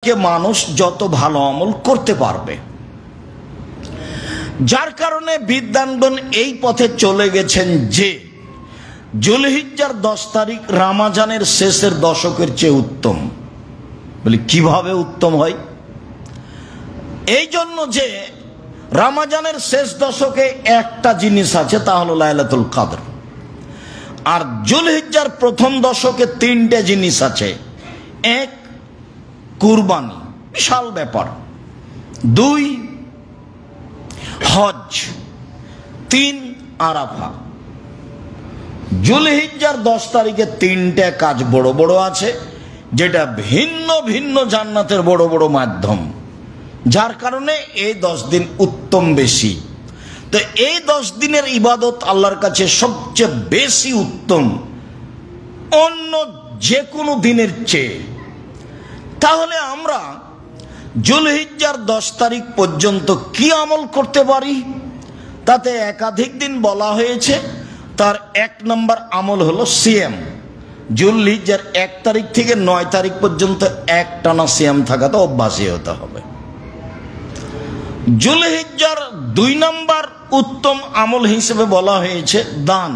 তারিখে মানুষ যত ভালো আমল করতে পারবে, যার কারণে বিদ্বানগণ এই পথে চলে গেছেন যে জুলহিজ্জার 10 তারিখ রমজানের শেষের দশকের চেয়ে উত্তম। বলি কিভাবে উত্তম হয়? এই জন্য যে রমজানের শেষ দশকে একটা জিনিস আছে, তা হলো লাইলাতুল কদর। আর জুলহিজ্জার প্রথম দশকে 3টে জিনিস আছে। 1 কুরবানি, বিশাল ব্যাপার। 2 হজ, 3 আরাফা। জুলহিজ্জার 10 তারিখে 3টে কাজ বড় বড় আছে, যেটা ভিন্ন ভিন্ন জান্নাতের বড় বড় মাধ্যম, যার কারণে এই 10 দিন উত্তম বেশি। তো এই 10 দিনের ইবাদত আল্লাহর কাছে সবচেয়ে বেশি উত্তম অন্য যে কোনো দিনের চেয়ে। তাহলে আমরা জুলহিজ্জার 10 তারিখ পর্যন্ত কি আমল করতে পারি? তাতে একাধিক দিন বলা হয়েছে। তার 1 নম্বর আমল হলো সিয়াম। জুলহিজ্জার 1 তারিখ থেকে 9 তারিখ পর্যন্ত একটানা সিয়াম থাকাতে অভ্যাসী হতে হবে। জুলহিজ্জার 2 নম্বর উত্তম আমল হিসেবে বলা হয়েছে দান,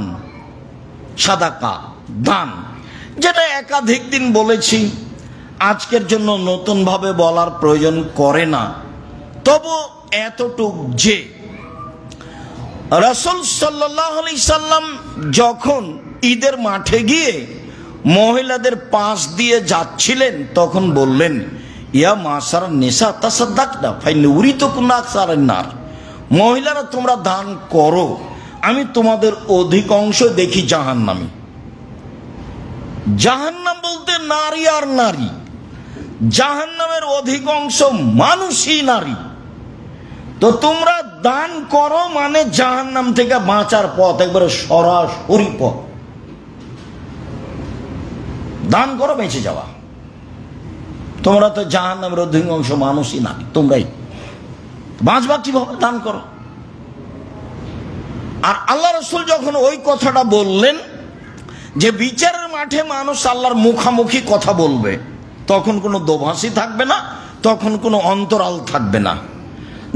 সাদাকা, দান, যেটা একাধিক দিন বলেছি, আজকের জন্য নতুন ভাবে বলার প্রয়োজন করে না। তবু এতটুক যে রাসূল সাল্লাল্লাহু আলাইহি সাল্লাম যখন ঈদের মাঠে গিয়ে মহিলাদের পাশ দিয়ে যাচ্ছিলেন, তখন বললেন, ইয়া মাসার নিসা তাসাদ্দাকনা ফাইন উরিতুকুন্না আকসারান নার। মহিলারা তোমরা দান করো, আমি তোমাদের অধিকাংশ দেখি জাহান্নামী। জাহান্নাম বলতে নারী আর নারী, জাহান্নামের অধিকাংশ মানুষই নারী। তো তোমরা দান করো মানে জাহান্নাম থেকে বাঁচার পথ, একবারে সরাসরি পথ। দান করো বেঁচে যাওয়া। তোমরা তো জাহান্নামের অধিকাংশ মানুষই নারী, তোমরাই বাঁচবা কিভাবে? দান করো। আর আল্লাহ রাসূল যখন ওই কথাটা বললেন যে বিচারের মাঠে মানুষ আল্লাহর মুখামুখি কথা বলবে, তখন কোনো দোভাষী থাকবে না, তখন কোনো অন্তরাল থাকবে না।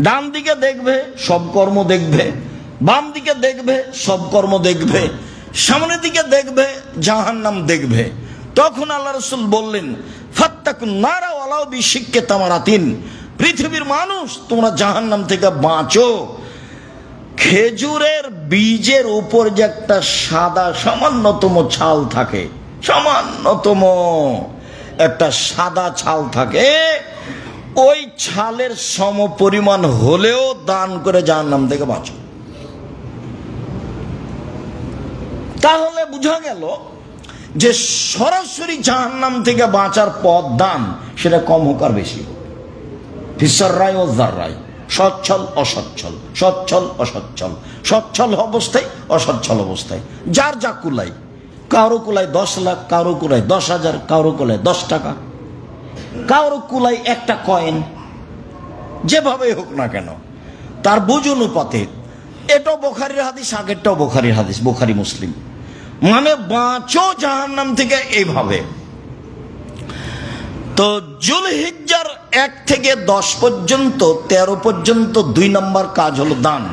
ডান দিকে দেখবে সব কর্ম দেখবে, বাম দিকে দেখবে সব কর্ম দেখবে, সামনের দিকে দেখবে জাহান্নাম দেখবে। তখন আল্লাহ রাসূল বললেন, ফাত্তাকুন নারা ওয়ালাউ বিশিক্কি তামারাতিন। পৃথিবীর মানুষ, তোমরা জাহান্নাম থেকে বাঁচো। খেজুরের বীজের উপর যে একটা সাদা সামান্যতম ছাল থাকে, সামান্যতম একটা সাদা ছাল থাকে, ওই ছালের সম পরিমাণ হলেও দান করে জাহান্নাম থেকে বাঁচো। তাহলে বোঝা গেল যে সরাসরি জাহান্নাম থেকে বাঁচার পথ দান, সেটা কম হোক আর বেশি হোক, ফিসরাই ও জাররাই, সচ্ছল অসচ্ছল, সচ্ছল অসচ্ছল, সচ্ছল অবস্থায় অসচ্ছল অবস্থায়, যার যা কুলাই। কারো কুলাই 10 লাখ, কারো কুলাই 10,000, কারো কুলাই 10 টাকা, কারো কুলাই একটা কয়েন, যেভাবে হোক না কেন তার বুঝ অনুপাতে। এটাও বুখারীর হাদিস, আগেরটাও বুখারীর হাদিস, বুখারী মুসলিম। মানে বাঁচো জাহান্নাম থেকে এইভাবে। তো জুলহিজ্জার 1 থেকে 10 পর্যন্ত, 13 পর্যন্ত 2 নম্বর কাজ হলো দান।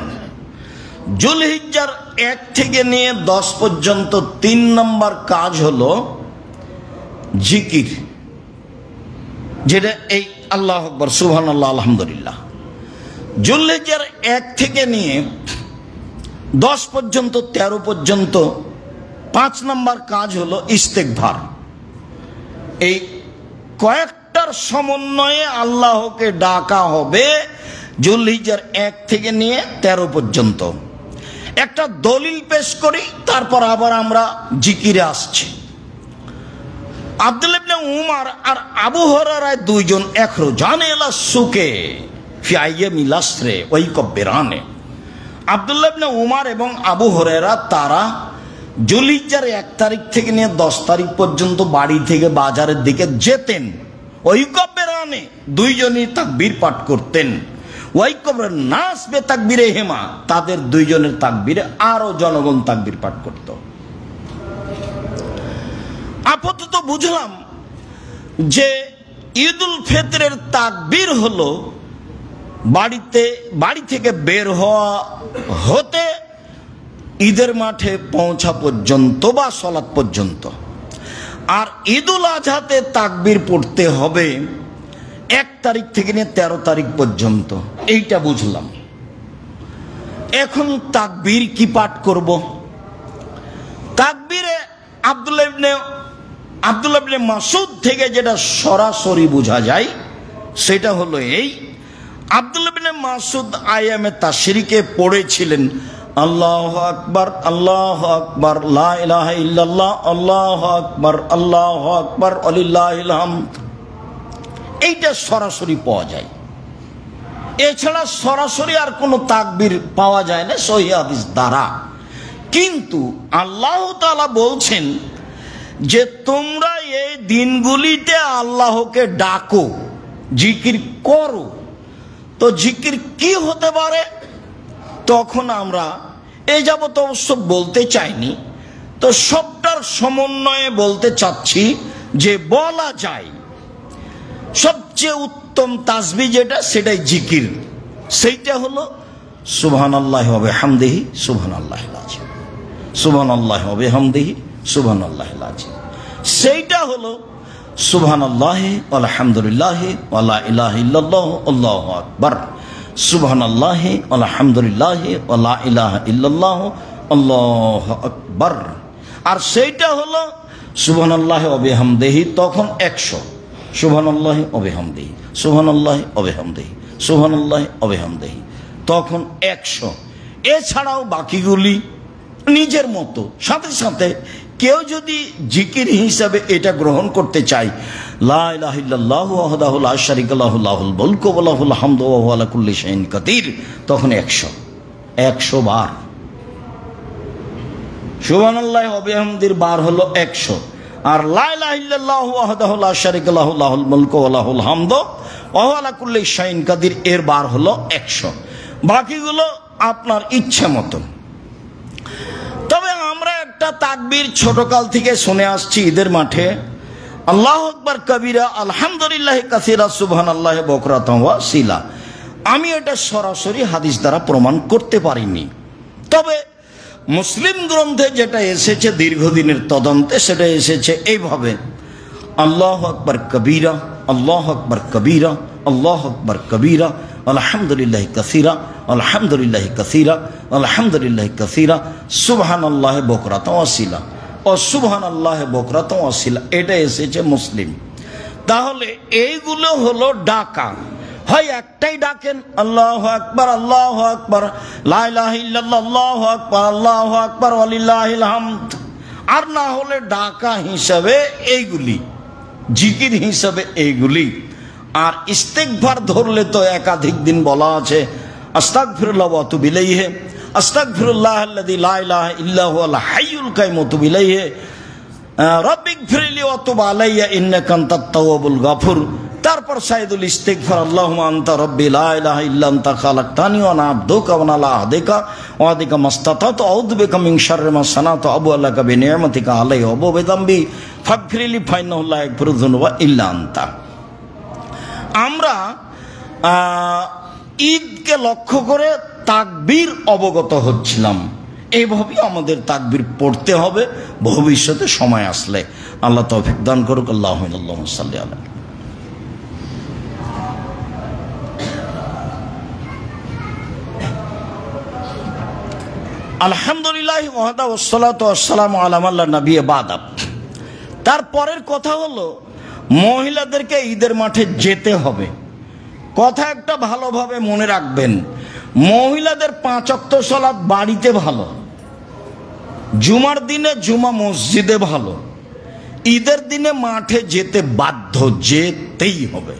জুলহিজ্জার 1 থেকে নিয়ে 10 পর্যন্ত 3 নম্বর কাজ হলো জিকির, যেটা এই আল্লাহু আকবার, সুবহানাল্লাহ, আলহামদুলিল্লাহ। জুলহিজ্জার 1 থেকে নিয়ে 10 পর্যন্ত, 13 পর্যন্ত 5 নম্বর কাজ হলো ইস্তেগফার। এই কয়েকটার সমন্বয়ে আল্লাহকে ডাকা হবে জুলহিজ্জার 1 থেকে নিয়ে 13 পর্যন্ত। একটা দলিল পেশ করি, তারপর আবার আমরা জিকিরে আসছি। আব্দুল্লাহ ইবনে উমর আর আবু হুরায়রা দুইজন ইখরাজানে ইলা সুকে ফি আইয়ামিল আসরে ওয়া ইকব্বিরানে। আব্দুল্লাহ ইবনে উমর এবং আবু হুরায়রা তারা জুলহিজ্জার 1 তারিখ থেকে নিয়ে 10 তারিখ পর্যন্ত বাড়ি থেকে বাজারের দিকে যেতেন। ওয়া ইকব্বিরানে, দুইজনই তাকবীর পাঠ করতেন। ওয়া ইকব্বির নাস বে তাকবীরে হেমা, তাদের দুইজনের তাকবীরে আরো জনগণ তাকবীর পাঠ করত। আপাতত বুঝলাম যে ঈদুল ফিতরের তাকবীর হলো বাড়ি থেকে বের হওয়া হতে ঈদের মাঠে পৌঁছা পর্যন্ত বা সালাত পর্যন্ত। আর ঈদুল আজহাতে তাকবীর পড়তে হবে 1 তারিখ থেকে নিয়ে 13 তারিখ পর্যন্ত। এইটা বুঝলাম। এখন তাকবীর কি পাঠ করব? তাকবীরে আব্দুল্লাহ ইবনে মাসউদ থেকে যেটা সরাসরি বোঝা যায় সেটা হলো এই, আব্দুল্লাহ ইবনে মাসউদ আয়ামে তাশরিকে পড়েছিলেন আল্লাহু আকবার আল্লাহু আকবার লা ইলাহা ইল্লাল্লাহ আল্লাহু আকবার ওয়ালিল্লাহিল হামদ। এইটা সরাসরি পাওয়া যায়। এছাড়া সরাসরি আর কোনো তাকবীর পাওয়া যায় না সহিহ হাদিস দ্বারা। কিন্তু আল্লাহ তাআলা বলছেন যে তোমরা এই দিনগুলিতে আল্লাহকে ডাকো, জিকির করো। তো জিকির কি হতে পারে? তখন আমরা এই যাবত অবশ্য বলতে চাইনি, তো সবটার সমন্বয়ে বলতে চাচ্ছি যে বলা যায় সবচেয়ে উত্তম তাসবিহ যেটা সেটাই জিকির। সেইটা হলো সুবহানাল্লাহি ওয়া বিহামদিহি সুবহানাল্লাহিল আযীম, সুবহানাল্লাহি ওয়া বিহামদিহি সুবহানাল্লাহিল আযীম। সেইটা হলো সুবহানাল্লাহি আলহামদুলিল্লাহি ওয়া লা ইলাহা ইল্লাল্লাহু আল্লাহু আকবার, সুবহানাল্লাহি আলহামদুলিল্লাহি ওয়া লা ইলাহা ইল্লাল্লাহু আল্লাহু আকবার। আর সেইটা হলো সুবহানাল্লাহি ওয়া বিহামদিহি তখন 100, সুবহানাল্লাহি ওয়া বিহামদিহি সুবহানাল্লাহি ওয়া বিহামদিহি সুবহানাল্লাহি ওয়া বিহামদিহি তখন 100। এছাড়াও বাকিগুলি নিজের মতো। সাথে সাথে কেউ যদি জিকির হিসাবে এটা গ্রহণ করতে চায় লা ইলাহা ইল্লাল্লাহু ওয়াহদাহু লা শারীকা লাহু লাহুল মুলকু ওয়া লাহুল হামদু ওয়া হুয়া আলা কুল্লি শাইইন কাদির, তখন 100 বার। সুবহানাল্লাহি ওয়া বিহামদির বার হলো 100। আর লা ইলাহা ইল্লাল্লাহু ওয়াহদাহু লা শারীকা লাহু লাহুল মুলকু ওয়া লাহুল হামদু ওয়া হুয়া আলা কুল্লি শাইইন কাদির এর বার হলো 100। বাকিগুলো আপনার ইচ্ছে মতো। তবে আমরা একটা তাকবীর ছোটকাল থেকে শুনে আসছি ঈদের মাঠে, আল্লাহু আকবার কবীরা আলহামদুলিল্লাহি কাসীরা সুবহানাল্লাহি বুকরাতান ওয়া আসীলা। আমি এটা সরাসরি হাদিস দ্বারা প্রমাণ করতে পারিনি, তবে মুসলিম গ্রন্থে যেটা এসেছে দীর্ঘদিনের তদন্তে সেটা এসেছে এইভাবে, আল্লাহু আকবার কবীরা আল্লাহু আকবার কবীরা আল্লাহু আকবার কবীরা আলহামদুলিল্লাহি কাসীরা আলহামদুলিল্লাহি কাসীরা আলহামদুলিল্লাহি কাসীরা সুবহানাল্লাহি বুকরাতান ওয়া আসীলা ও সুবহানাল্লাহি বুকরাতান ওয়া আসীলা। এটা এসেছে মুসলিম। তাহলে এইগুলো হলো ডাকা। হয় একটাই ডাকেন আল্লাহু আকবার লা ইলাহা ইল্লাল্লাহ আল্লাহু আকবার ওয়ালিল্লাহিল হামদ, আর না হলে ডাকা হিসাবে এইগুলি, জিকির হিসাবে এইগুলি। আর ইস্তেগফার ধরলে তো একাধিক দিন বলা আছে আস্তাগফিরুল্লাহ ওয়া আতুবু ইলাইহি, আস্তাগফিরুল্লাহাল্লাযী লা ইলাহা ইল্লা হুয়াল হাইয়ুল কাইয়্যুম ওয়া আতুবু ইলাইহি, রাব্বিগফিরলি ওয়া তুব আলাইয়া ইন্নাকা আনতাত তাওয়াবুল গাফুর। তারপর সাইদুল ইস্তিগফার আল্লাহুম্মা আনতা রাব্বি লা ইলাহা ইল্লা আনতা খালাকতানি ওয়া আনা আবদুকা ওয়া আনা লা আহদিকা ওয়া আদিকা মাসতাতাতু আউযু বিকা মিন শাররি মা সানাতু আবু আলাকা বিনি'মাতিকা আলাইয়া ওয়া বিযামবি ফাগফিরলি ফাইন্নাহু লা ইয়াগফিরু যুনুবা ইল্লা আনতা। আমরা ঈদকে লক্ষ্য করে তাকবীর অবগত হচ্ছিলাম। এইভাবেই আমাদের তাকবীর পড়তে হবে ভবিষ্যতে সময় আসলে। আল্লাহ তৌফিক দান করুক। আল্লাহুম্মা সাল্লি আলা। আলহামদুলিল্লাহ ওয়াহদা ওয়াসসালাতু ওয়াসসালামু আলা মান লা নাবিয়্যা বা'দা। তারপরের কথা হলো মহিলাদেরকে ঈদের মাঠে যেতে হবে। কথা একটা ভালোভাবে মনে রাখবেন, মহিলাদের 5 ওয়াক্ত সালাত বাড়িতে ভালো, জুমার দিনে জুমা মসজিদে ভালো, ঈদের দিনে মাঠে যেতে বাধ্য, যেতেই হবে।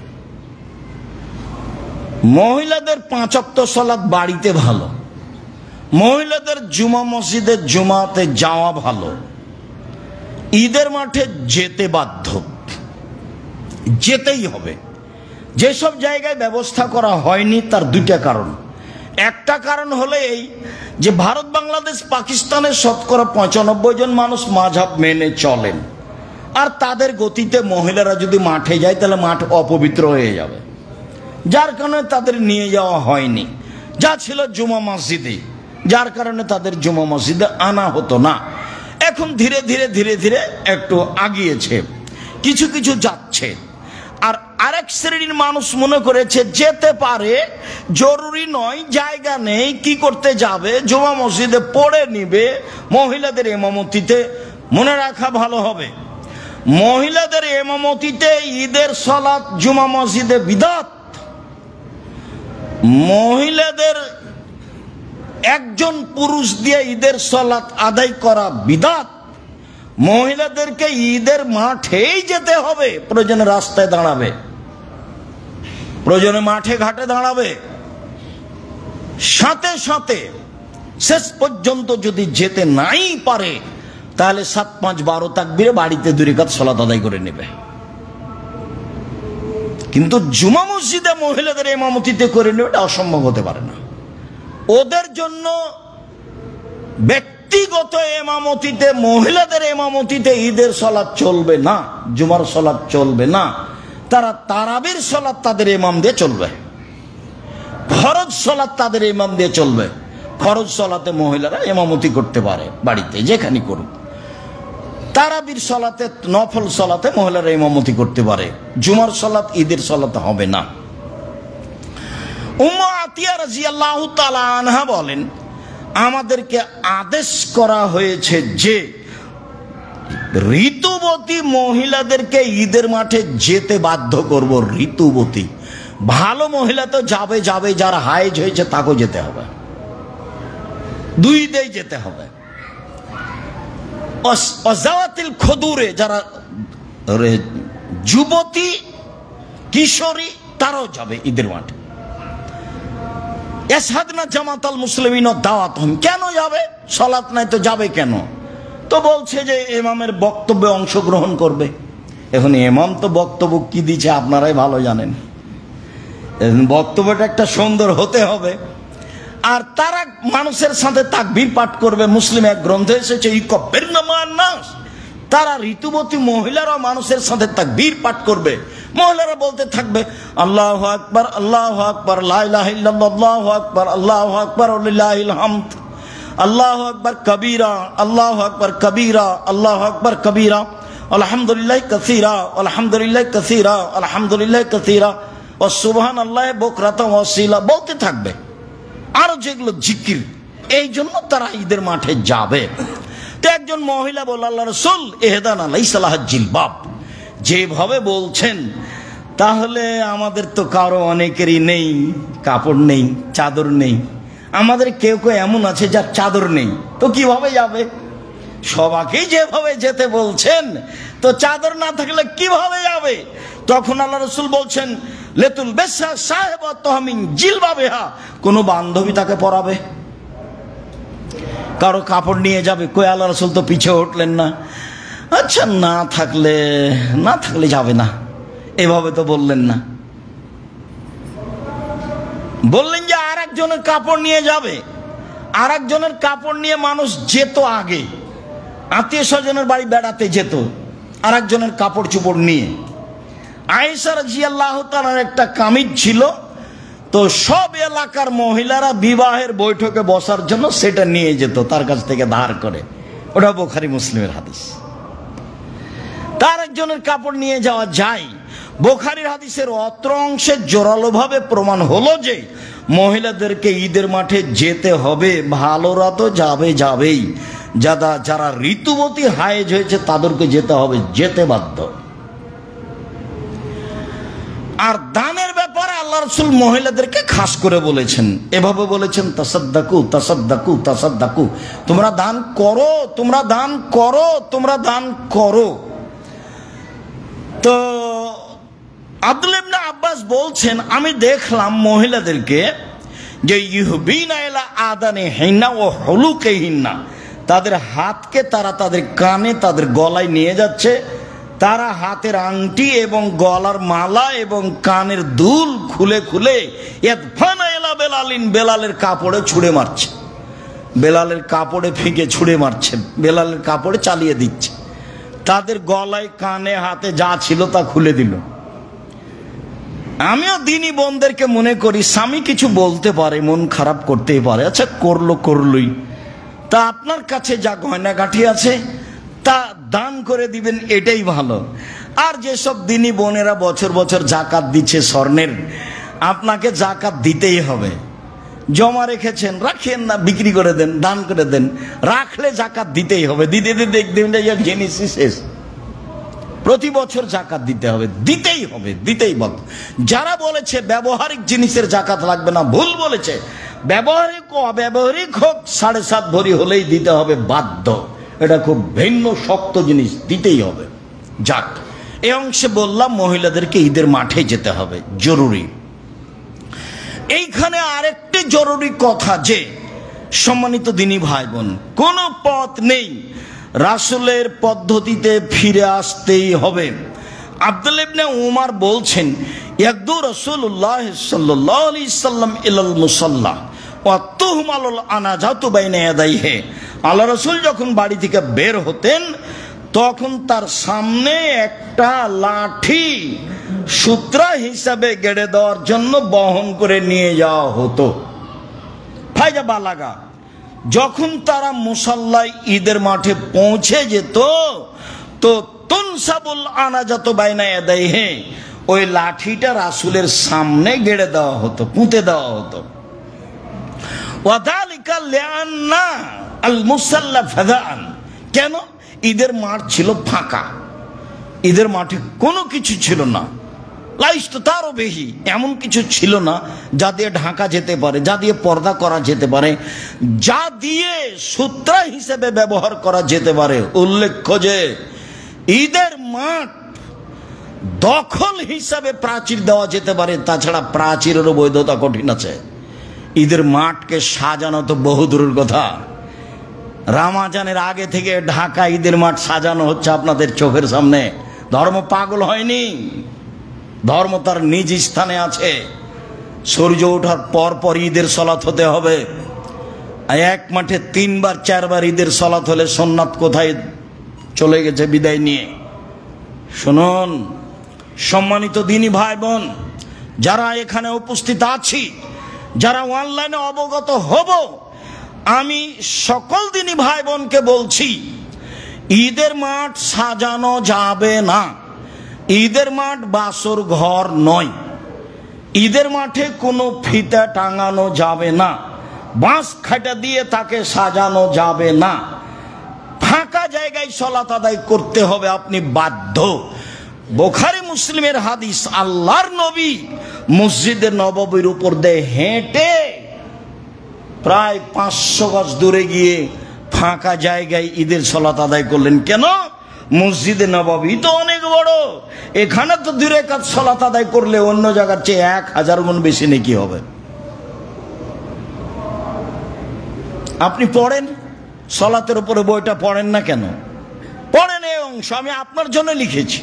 মহিলাদের 5 ওয়াক্ত সালাত বাড়িতে ভালো, মহিলাদের জুমা মসজিদে জুমাতে যাওয়া ভালো, ঈদের মাঠে যেতে বাধ্য, যেতেই হবে। যেসব জায়গায় ব্যবস্থা করা হয়নি তার 2টা কারণ। একটা কারণ হলো এই যে ভারত বাংলাদেশ পাকিস্তানের শতকরা 95 জন মানুষ মাযহাব মেনে চলেন, আর তাদের গতিতে মহিলারা যদি মাঠে যায় তাহলে মাঠ অপবিত্র হয়ে যাবে, যার কারণে তাদের নিয়ে যাওয়া হয়নি। যা ছিল জুমা মসজিদে, যার কারণে তাদের জুমা মসজিদে আনা হতো না। এখন ধীরে ধীরে ধীরে ধীরে একটু আগিয়েছে, কিছু কিছু যাচ্ছে। আর আরেক শ্রেণীর মানুষ মনে করেছে যেতে পারে, জরুরি নয়, জায়গা নেই, কি করতে যাবে, জুমা মসজিদে পড়ে নিবে মহিলাদের ইমামতিতে। মনে রাখা ভালো হবে, মহিলাদের ইমামতিতে ঈদের সালাত জুমা মসজিদে বিদআত। মহিলাদের একজন পুরুষ দিয়ে ঈদের সালাত আদায় করা বিদআত। মহিলাদেরকে ঈদের মাঠেই যেতে হবে, প্রয়োজনে রাস্তায় দাঁড়াবে, প্রয়োজনে মাঠে ঘাটে দাঁড়াবে, সাথে সাথে শেষ পর্যন্ত যদি যেতে নাই পারে তাহলে 7, 5, 12 তাকবীরে বাড়িতে 2 রাকাত সালাত আদায় করে নেবে। কিন্তু জুমা মসজিদে মহিলাদের ইমামতিতে করে নেবে এটা অসম্ভব হতে পারে না। ওদের জন্য ব্যক্তিগত ইমামতিতে, মহিলাদের ইমামতিতে ঈদের সালাত চলবে না, জুমার সালাত চলবে না। তারা তারাবির সালাত তাদের ইমাম দিয়ে চলবে, ফরজ সালাত তাদের ইমাম দিয়ে চলবে। ফরজ সালাতে মহিলারা ইমামতি করতে পারে বাড়িতে, যেখানে করুক। তারাবির সালাতে, নফল সালাতে মহিলারা ইমামতি করতে পারে। জুমার সালাত ঈদের সালাতে হবে না। উম্মু আতিয়া রাদিয়াল্লাহু তাআলা আনহা বলেন, আমাদেরকে আদেশ করা হয়েছে যে ঋতুবতী মহিলাদেরকে ঈদের মাঠে যেতে বাধ্য করব। ঋতুবতী, ভালো মহিলা তো যাবে যাবে, যারা হায়েজ হয়েছে তাকেও যেতে হবে, 2 ঈদেই যেতে হবে। অজাওয়াতিল খুদুরে, যারা যুবতী কিশোরী তারাও যাবে ঈদের মাঠে। ইয়াশহাদনা জামাতাল মুসলিমিন দাওয়াতহুম, কেন যাবে? সালাত নাই তো যাবে কেন? তো বলছে যে ইমামের বক্তব্যে অংশগ্রহণ করবে। এখন ইমাম তো বক্তব্য কি দিচ্ছে আপনারাই ভালো জানেন। বক্তব্যটা একটা সুন্দর হতে হবে। আর তারা মানুষের সাথে তাকবীর পাঠ করবে। মুসলিম এক গ্রন্থে এসেছে ইকব্বিরনা মা'আন নাস, তারা ঋতুবতী মহিলারা মানুষের সাথে তাকবীর পাঠ করবে। মহিলারা বলতে থাকবে আল্লাহু আকবার, আল্লাহু আকবার, লা ইলাহা ইল্লাল্লাহ, আল্লাহু আকবার, আল্লাহু আকবার ওয়া লিল্লাহিল হামদ, আল্লাহু আকবার কবীরা, আল্লাহু আকবার কবীরা, আল্লাহু আকবার কবীরা, আলহামদুলিল্লাহ কাসীরা, আলহামদুলিল্লাহ কাসীরা, আলহামদুলিল্লাহ কাসীরা, ওয়া সুবহানাল্লাহি বুকরাতান ওয়া আসীলা বলতে থাকবে। আর যেগুলো জিকির, এই জন্য তারা ঈদের মাঠে যাবে। তো একজন মহিলা বলল, আল্লাহ রাসূল ইহদানা লাইসা লাহা জিলবাব, যেভাবে বলছেন তাহলে আমাদের তো কারো অনেকেরই নেই, কাপড় নেই, চাদর নেই। আমাদের কেউ কেউ এমন আছে যার চাদর নেই, তো কিভাবে যাবে? সবাইকেই যেভাবে যেতে বলছেন, তো চাদর না থাকলে কিভাবে যাবে? তখন আল্লাহ রাসূল বলছেন লেতুল বেসা সাহেবাতুহা মিন জিলবাবিহা, কোন বান্ধবী তাকে পরাবে। কারো কাপড় নিয়ে যাবে, কই আল্লাহ রাসূল তো পিছে উঠলেন না। আচ্ছা না থাকলে যাবে না, এভাবে তো বললেন না। বললেন যে আর একজনের কাপড় নিয়ে যাবে। আর একজনের কাপড় নিয়ে মানুষ যেত আগে, আত্মীয় স্বজনের বাড়ি বেড়াতে যেত আর একজনের কাপড় চোপড় নিয়ে। আয়েশা রাদিয়াল্লাহু তাআলার একটা কামিজ ছিল, তো সব এলাকার মহিলারা বিবাহের বৈঠকে বসার জন্য সেটা নিয়ে যেত তার কাছ থেকে ধার করে। ওটা বুখারী মুসলিমের হাদিস। তার একজনের কাপড় নিয়ে যাওয়া যায়। বুখারীর হাদিসের অত্র অংশে জোরালোভাবে প্রমাণ হলো যে মহিলাদেরকে ঈদের মাঠে যেতে হবে। ভালোরা তো যাবেই, যারা ঋতুবতী হায়েজ হয়েছে তাদেরকে যেতে হবে, যেতে বাধ্য। আর দানের ব্যাপারে আল্লাহ রাসূল মহিলাদেরকে খাস করে বলেছেন, এভাবে বলেছেন তাসাদ্দাকু তাসাদ্দাকু তাসাদ্দাকু, তোমরা দান করো, তোমরা দান করো, তোমরা দান করো। তো আব্দুল্লাহ ইবনে আব্বাস বলছেন, আমি দেখলাম মহিলাদেরকে যে ইউহবিনা ইলা আদানিহিন্না ওয়া হুলুকিহিন্না, তাদের হাতকে তারা তাদের কানে, তাদের গলায় নিয়ে যাচ্ছে। তারা হাতের আংটি এবং গলার মালা এবং কানের দুল খুলে খুলে ইয়াদফানা ইলা বেলালিন, বেলালের কাপড়ে ছুঁড়ে মারছে, বেলালের কাপড়ে ফিকে ছুঁড়ে মারছে, বেলালের কাপড়ে চালিয়ে দিচ্ছে। তাদের গলায় কানে হাতে যা ছিল তা খুলে দিল। আমিও দিনী বোনদেরকে মনে করি, স্বামী কিছু বলতে পারে, মন খারাপ করতেই পারে, আচ্ছা করলোই, তা আপনার কাছে যা গয়নাগাঠি আছে তা দান করে দিবেন, এটাই ভালো। আর যেসব দিনী বোনেরা বছর বছর জাকাত দিচ্ছে স্বর্ণের, আপনাকে জাকাত দিতেই হবে। জমা রেখেছেন, রাখেন না, বিক্রি করে দেন, দান করে দেন, রাখলে জাকাত দিতেই হবে। দিতে দিতে দেখবেন জিনিসই শেষ। প্রতি বছর জাকাত দিতে হবে, দিতেই বাধ্য। যারা বলেছে ব্যবহারিক জিনিসের জাকাত লাগবে না, ভুল বলেছে। ব্যবহারিক ও অব্যবহারিক হোক 7.5 ভরি হলেই দিতে হবে বাধ্য। এটা খুব ভিন্ন শক্ত জিনিস, দিতেই হবে। যাক, এই অংশে বললাম মহিলাদেরকে ঈদের মাঠে যেতে হবে, জরুরি। এইখানে আরেকটি জরুরি কথা যে, সম্মানিত দিনী ভাই বোন, কোনো পথ নেই, রাসূলের পদ্ধতিতে ফিরে আসতেই হবে। আব্দুল্লাহ ইবনে উমর বলছেন, ইয়াকদু রাসূলুল্লাহ সাল্লাল্লাহু আলাইহি সাল্লাম ইলাল মুসাল্লা ওয়া তুহমালুল আনাজাতু বাইনা ইয়াদাইহি। আল্লাহ রাসূল যখন বাড়ি থেকে বের হতেন তখন তার সামনে একটা লাঠি সূত্রা হিসাবে গেড়ে দেওয়ার জন্য বহন করে নিয়ে যাওয়া হতো। ফায়জা বালাগা, যখন তারা মুসাল্লায় ঈদের মাঠে পৌঁছে যেত তো তুনসাবুল আনাজাতু বাইনা ইয়াদাইহি, ওই লাঠিটা রাসূলের সামনে গেড়ে দেওয়া হতো, পুঁতে দেওয়া হতো। ওয়াদালিকা লিআন্না আল মুসাল্লা ফাদাআন, কেন? ঈদের মাঠ ছিল ফাঁকা, ঈদের মাঠে কোনো কিছু ছিল না। লাইস্ত তারও বেশি, এমন কিছু ছিল না যা দিয়ে ঢাকা যেতে পারে, যা দিয়ে পর্দা করা যেতে পারে, যা দিয়ে সূত্রা হিসেবে ব্যবহার করা যেতে পারে। উল্লেখ্য যে ঈদের মাঠ দখল হিসাবে প্রাচীর দেওয়া যেতে পারে, তাছাড়া প্রাচীরেরও বৈধতা কঠিন আছে। ঈদের মাঠকে সাজানো তো বহু দূরের কথা। রামাজানের আগে থেকে ঢাকা ঈদের মাঠ সাজানো হচ্ছে আপনাদের চোখের সামনে। ধর্ম পাগল হয়নি, ধর্ম তার নিজ স্থানে আছে। সূর্য ওঠার পর পর ঈদের সালাত হতে হবে। এক মাঠে 3বার 4বার ঈদের সালাত হলে সুন্নাত কোথায় চলে গেছে বিদায় নিয়ে? শুনুন সম্মানিত দিনী ভাই বোন, যারা এখানে উপস্থিত আছি, যারা অনলাইনে অবগত হব, আমি সকল দিনী ভাই বোনকে বলছি, ঈদের মাঠ সাজানো যাবে না। ঈদের মাঠ বাসর ঘর নয়। ঈদের মাঠে কোনো ফিতা টাঙানো যাবে না, বাঁশ খাটা দিয়ে তাকে সাজানো যাবে না। ফাঁকা জায়গায় সালাত আদায় করতে হবে, আপনি বাধ্য। বুখারী মুসলিমের হাদিস, আল্লাহর নবী মসজিদে নববীর উপর দিয়ে হেঁটে প্রায় 500 গজ দূরে গিয়ে ফাঁকা জায়গায় ঈদের সালাত আদায় করলেন। কেন? মসজিদে নববী তো অনেক বড়, এখানে তো 2 রাকাত সালাত আদায় করলে অন্য জায়গার চেয়ে 1000 গুণ বেশি নেকি হবে। আপনি পড়েন, সালাতের উপরে বইটা পড়েন না কেন? পড়েন, এই অংশ আমি আপনার জন্য লিখেছি।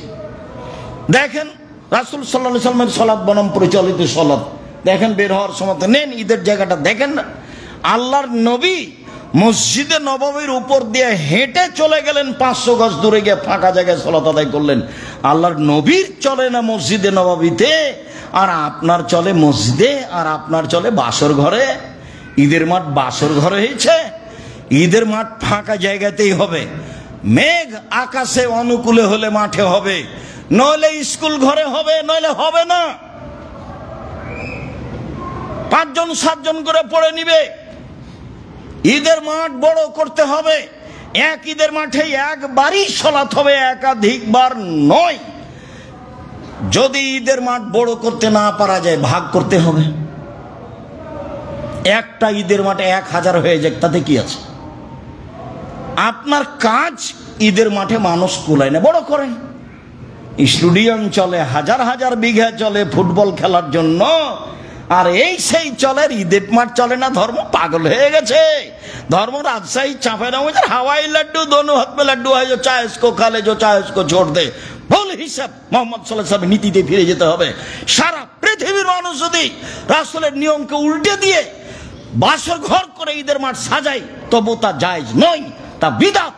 দেখেন রাসূল সাল্লাল্লাহু আলাইহি সাল্লামের সালাত বনাম পরিচালিত সালাত দেখেন, বের হওয়ার সময় নেন ঈদের জায়গাটা দেখেন না। আল্লাহর নবী মসজিদে নববীর উপর দিয়ে হেঁটে চলে গেলেন, 500 গজ দূরে গিয়ে ফাঁকা জায়গায় সালাত আদায় করলেন। আল্লাহর নবীর চলে না মসজিদে নববীতে, আর আপনার চলে মসজিদে, আর আপনার চলে বাসর ঘরে। ঈদের মাঠ বাসর ঘরে হয়েছে, ঈদের মাঠ ফাঁকা জায়গাতেই হবে। মেঘ আকাশে অনুকূলে হলে মাঠে হবে, নইলে স্কুল ঘরে হবে, নইলে হবে না। 5 জন 7 জন করে পড়ে নিবে। ঈদের মাঠ বড় করতে হবে। এক ঈদের মাঠে একবারই সালাত হবে, একাধিকবার নয়। যদি ঈদের মাঠ বড় করতে না পারা যায়, ভাগ করতে হবে। একটা ঈদের মাঠে 1000 হয়ে যায়, তাতে কি আছে? আপনার কাজ ঈদের মাঠে মানুষ কুলায় না, বড় করেন। স্টেডিয়াম চলে, হাজার হাজার বিঘা চলে ফুটবল খেলার জন্য, আর এই সেই চলে, ঈদের মাঠ চলে না। ধর্ম পাগল হয়ে গেছে। धर्म राजशाही चांपेना हवाई लड्डू दोनों हाथ में लड्डू है, जो चाहे इसको खा ले, जो चाहे उसको छोड़ दे। ভুল হিসাব মোহাম্মদ সাল্লাল্লাহু আলাইহি ওয়াসাল্লাম নীতিতে ফিরে যেতে হবে। সারা পৃথিবীর মানুষ যদি রাসূলের নিয়মকে উল্টে দিয়ে বাসর ঘর করে ঈদের মাঠ সাজায়, তবু তা জায়েজ নয়, তা বিদআত।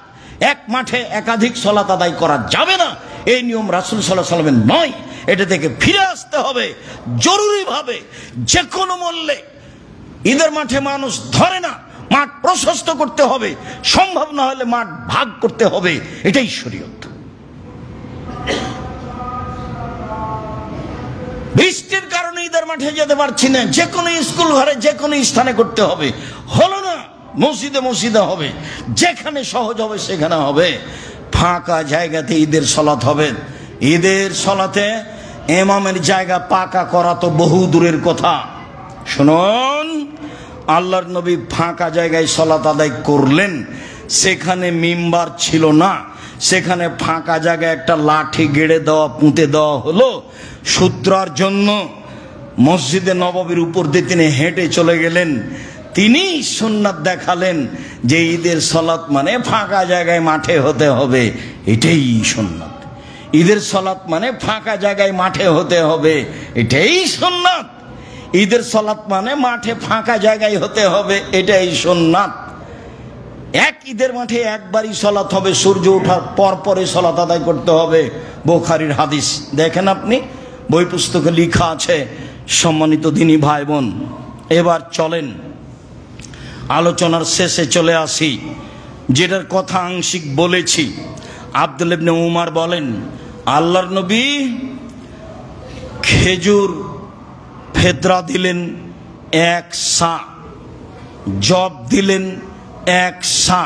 এক মাঠে একাধিক সালাত আদায় করা যাবে না, এই নিয়ম রাসূল সাল্লাল্লাহু আলাইহি ওয়াসাল্লামের নয়। এটা থেকে ফিরে আসতে হবে জরুরিভাবে, যে কোনো মূল্যে। ঈদের মাঠে মানুষ ধরে না, মাঠ প্রশস্ত করতে হবে, সম্ভব না হলে মাঠ ভাগ করতে হবে, এটাই শরীয়ত। বৃষ্টির কারণে ঈদের মাঠে যেতে পারছি না, যে কোনো স্কুল ঘরে যে কোনো স্থানে করতে হবে, হলো না মসজিদে মসজিদে হবে, যেখানে সহজ হবে সেখানে হবে। ফাঁকা জায়গাতে ঈদের সালাত হবে। ঈদের সালাতে ইমামের জায়গা পাকা করা তো বহু দূরের কথা। শুনুন, আল্লাহর নবী ফাঁকা জায়গায় সালাত আদায় করলেন, সেখানে মিম্বার ছিল না, সেখানে ফাঁকা জায়গায় একটা লাঠি গেড়ে দেওয়া, পুঁতে দেওয়া হলো সূত্রার জন্য। মসজিদে নববীর উপর দিয়ে তিনি হেঁটে চলে গেলেন, তিনি সুন্নাত দেখালেন যে ঈদের সালাত মানে ফাঁকা জায়গায় মাঠে হতে হবে, এটাই সুন্নাত। ঈদের সালাত মানে ফাঁকা জায়গায় মাঠে হতে হবে, এটাই সুন্নাত। ঈদের সালাত মানে মাঠে ফাঁকা জায়গায় হতে হবে, এটাই সুন্নাত। এক ঈদের মাঠে একবারই সালাত হবে, সূর্য ওঠার পর পরে সালাত আদায় করতে হবে, বুখারীর হাদিস। দেখেন আপনি, বই পুস্তকে লেখা আছে। সম্মানিত দিনী ভাই বোন, এবার চলেন আলোচনার শেষে চলে আসি। যেটার কথা আংশিক বলেছি, আব্দুল্লাহ ইবনে উমর বলেন, আল্লাহর নবী খেজুর ফেতরা দিলেন 1 সা, জব দিলেন 1 সা,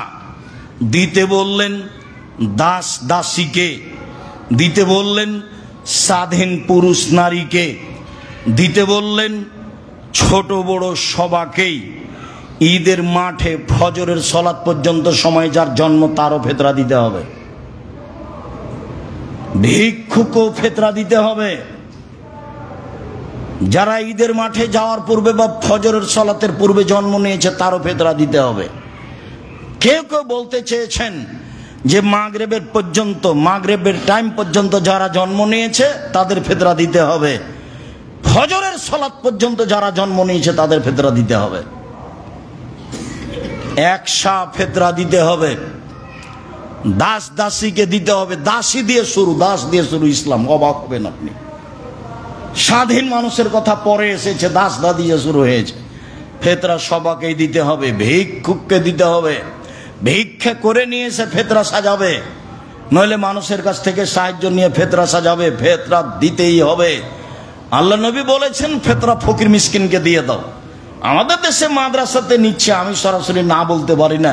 দিতে বললেন দাস দাসীকে, দিতে বললেন স্বাধীন পুরুষ নারীকে, দিতে বললেন ছোট বড় সবাকেই। ঈদের মাঠে ফজরের সালাত পর্যন্ত সময় যার জন্ম তারও ফেতরা দিতে হবে, ভিক্ষুকও ফেতরা দিতে হবে। যারা ঈদের মাঠে যাওয়ার পূর্বে বা ফজরের সালাতের পূর্বে জন্ম নিয়েছে তারও ফেতরা দিতে হবে। কেউ কেউ বলতে চেয়েছেন যে মাগরিবের পর্যন্ত, মাগরিবের টাইম পর্যন্ত যারা জন্ম নিয়েছে তাদের ফেতরা দিতে হবে, ফজরের সালাত পর্যন্ত যারা জন্ম নিয়েছে তাদের ফেতরা দিতে হবে। 1 সা ফেতরা দিতে হবে, দাস দাসীকে দিতে হবে। দাসী দিয়ে শুরু, দাস দিয়ে শুরু ইসলাম, অবাক হবেন আপনি। স্বাধীন মানুষের কথা পরে এসেছে, দাস দা দিয়ে শুরু হয়েছে। ফেতরা সবাকেই দিতে হবে, ভিক্ষুককে দিতে হবে। ভিক্ষা করে নিয়ে এসে ফেতরা সাজাবে, নইলে মানুষের কাছ থেকে সাহায্য নিয়ে ফেতরা সাজাবে, ফেতরা দিতেই হবে। আল্লাহ নবী বলেছেন ফেতরা ফকির মিসকিনকে দিয়ে দাও। আমাদের দেশে মাদ্রাসাতে নিচ্ছে, আমি সরাসরি না বলতে পারি না,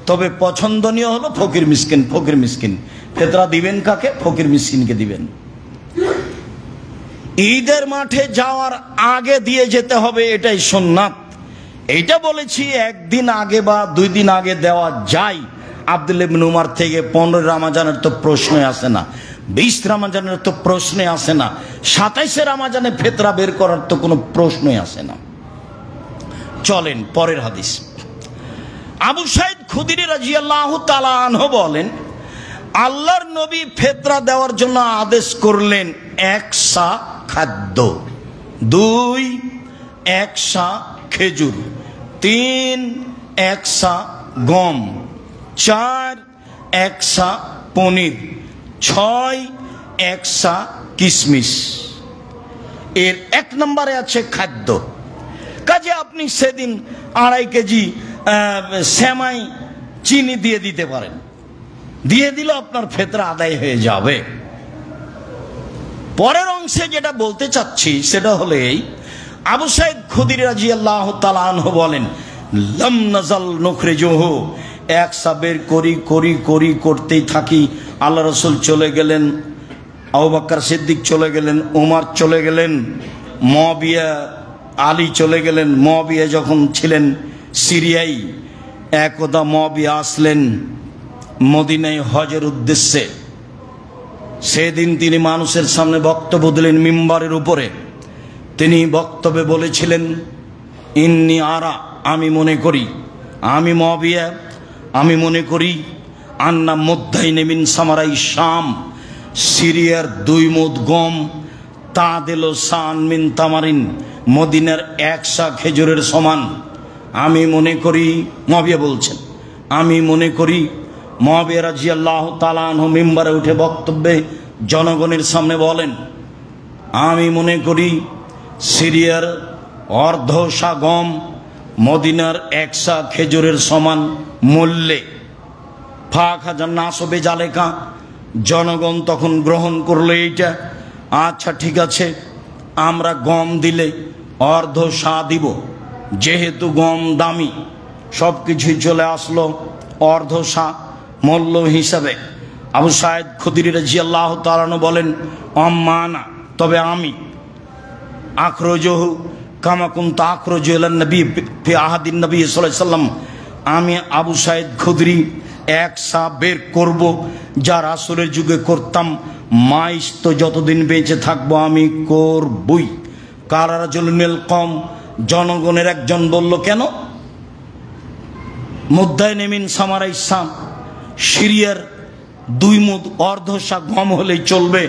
তবে পছন্দনীয় হলো ফকির মিসকিন। ফকির মিসকিন ফেতরা দিবেন কাকে? ফকির মিসকিনকে দিবেন। ঈদের মাঠে যাওয়ার আগে দিয়ে যেতে হবে, এটাই সুন্নাত। এইটা বলেছি একদিন আগে বা 2 দিন আগে দেওয়া যায়। আব্দুল্লাহ ইবনে উমর থেকে 15 রমজানের তো প্রশ্নই আসে না, 20 রমজানের তো প্রশ্নই আসে না, 27 রমজানে ফেতরা বের করার তো কোনো প্রশ্নই আসে না। চলেন পরের হাদিস। আবু সাঈদ খুদরি রাদিয়াল্লাহু তাআলা আনহু বলেন, আল্লাহর নবী ফেতরা দেওয়ার জন্য আদেশ করলেন 1 সা খাদ্য, 2 1 সা খেজুর, 3 1 সা গম, 4 1 সা পনির, 6 1 সা কিশমিশ। এর 1 নম্বরে আছে খাদ্য। কাজে আপনি সেদিন 2.5 কেজি সেমাই চিনি দিয়ে দিতে পারেন, দিয়ে দিলে আপনার ফেতরা আদায় হয়ে যাবে। পরের অংশে যেটা বলতে চাচ্ছি সেটা হলো এই, আবু সাঈদ খুদরি রাদিয়াল্লাহু তাআলা আনহু বলেন, লাম নাজাল নুখরিজুহু, 1 সা বের করি করতেই থাকি। আল্লাহ রাসূল চলে গেলেন, আবু বকর সিদ্দিক চলে গেলেন, ওমর চলে গেলেন, মুয়াবিয়া আলী চলে গেলেন। মুয়াবিয়া যখন ছিলেন সিরিয়ায়, একদা মুয়াবিয়া আসলেন মদিনায় হজের উদ্দেশ্যে। সেদিন তিনি মানুষের সামনে বক্তব্য দিলেন মিম্বরের উপরে। তিনি বক্তব্যে বলেছিলেন, ইন্নী আরা, আমি মনে করি, আমি মুয়াবিয়া, আমি মনে করি, আন্না মুদ্দাইন মিন সামারাই শাম, সিরিয়ার 2 মুদ গম, তাদিলু সান মিন তামারিন, মদিনার 1 সা খেজুরের সমান। আমি মনে করি, মুয়াবিয়া বলছেন, আমি মনে করি মুআবিয়া রাদিয়াল্লাহু তাআলা আনহু মিম্বরে উঠে বক্তব্যে জনগণের সামনে বলেন, আমি মনে করি সিরিয়ার অর্ধশা গম মদিনার একশা খেজুরের সমান মূল্যে। ফাখাজা নাসো বেজালেকা, জনগণ তখন গ্রহণ করলো এইটা। আচ্ছা ঠিক আছে, আমরা গম দিলে অর্ধশা দিব, যেহেতু গম দামি। সব কিছুই চলে আসলো অর্ধশা মূল্য হিসাবে। আবু সাঈদ খুদরি রাদিয়াল্লাহু তাআলা আনহু বলেন, অম্মানা, তবে আমি আখরজহু কামা কুনতু আখরজু ইলান নবী ফি আহাদিন নবী সাল্লাল্লাহু আলাইহি ওয়াসাল্লাম, আমি আবু সাঈদ খুদরি একসা বের করব যা রাসূলের যুগে করতাম, মাইস তো যতদিন বেঁচে থাকবো আমি করবই। কারা রাজুলুল কওম, জনগণের একজন বলল, কেন? মুদ্দাইন মিন সামারা ইসলাম, সিরিয়ার 2 মুদ অর্ধশা গম হলেই চলবে।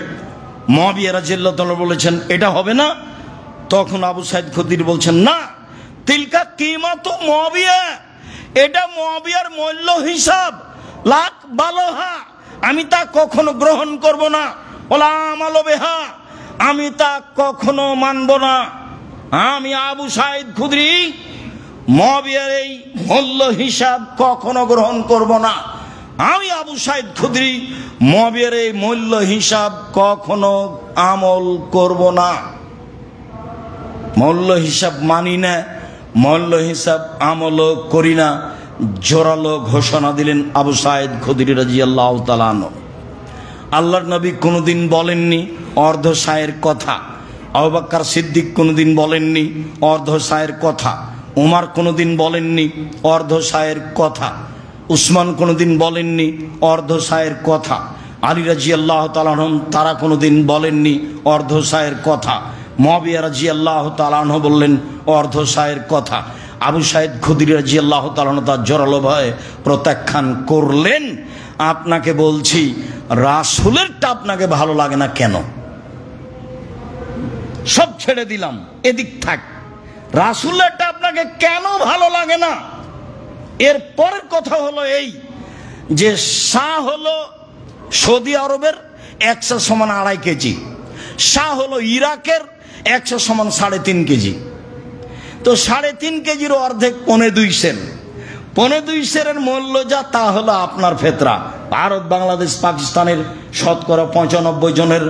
মুআবিয়া রাদিয়াল্লাহু তাআলা বলেছেন, এটা হবে না। তখন আবু সাঈদ খুদরি বলছেন, না, তিলকা কিমাতু মুআবিয়া, এটা মুআবিয়ার মূল্য হিসাব, লাক বালোহা, আমি তা কখনো গ্রহণ করব না। ওলা আমাল বিহা, আমি তা কখনো মানব না। আমি আবু সাঈদ খুদরি মুআবিয়ার এই মূল্য হিসাব কখনো গ্রহণ করব না। আমি আবু সাঈদ খুদরি মুআবিয়ার এই মূল্য হিসাব কখনো আমল করব না। মূল্য হিসাব মানি না, মূল্য হিসাব আমলও করি না, জোরালো ঘোষণা দিলেন আবু সাঈদ খুদরি রাদিয়াল্লাহু তাআলা আনহু। আল্লাহর নবী কোনোদিন বলেননি অর্ধশায়ের কথা, আবু বকর সিদ্দিক কোনোদিন বলেননি অর্ধশায়ের কথা, উমর কোনোদিন বলেননি অর্ধশায়ের কথা, উসমান কোনোদিন বলেননি অর্ধশায়ের কথা, আলী রাদিয়াল্লাহু তাআলা আনহু তারা কোনোদিন বলেননি অর্ধশায়ের কথা। মুআবিয়া রাদিয়াল্লাহু তাআলা আনহু বললেন অর্ধশায়ের কথা। আবু সাঈদ খুদরি রাদিয়াল্লাহু তাআলা আনহু তার জোরালো ভয়ে প্রত্যাখ্যান করলেন। আপনাকে বলছি, রাসূলেরটা আপনাকে ভালো লাগে না কেন? সব ছেড়ে দিলাম, এদিক থাক, রাসূলেরটা আপনাকে কেন ভালো লাগে না? এর পরের কথা হলো এই যে শাহ হলো সৌদি আরবের 100 সমান 2.5 কেজি, শাহ হলো ইরাকের 100 সমান 3.5 কেজি। তো 3.5 কেজির অর্ধেক 1.25 সের, 1.25 সেরের মূল্য যা, তা হলো আপনার ফেতরা। ভারত, বাংলাদেশ, পাকিস্তানের শতকরা 95 জনের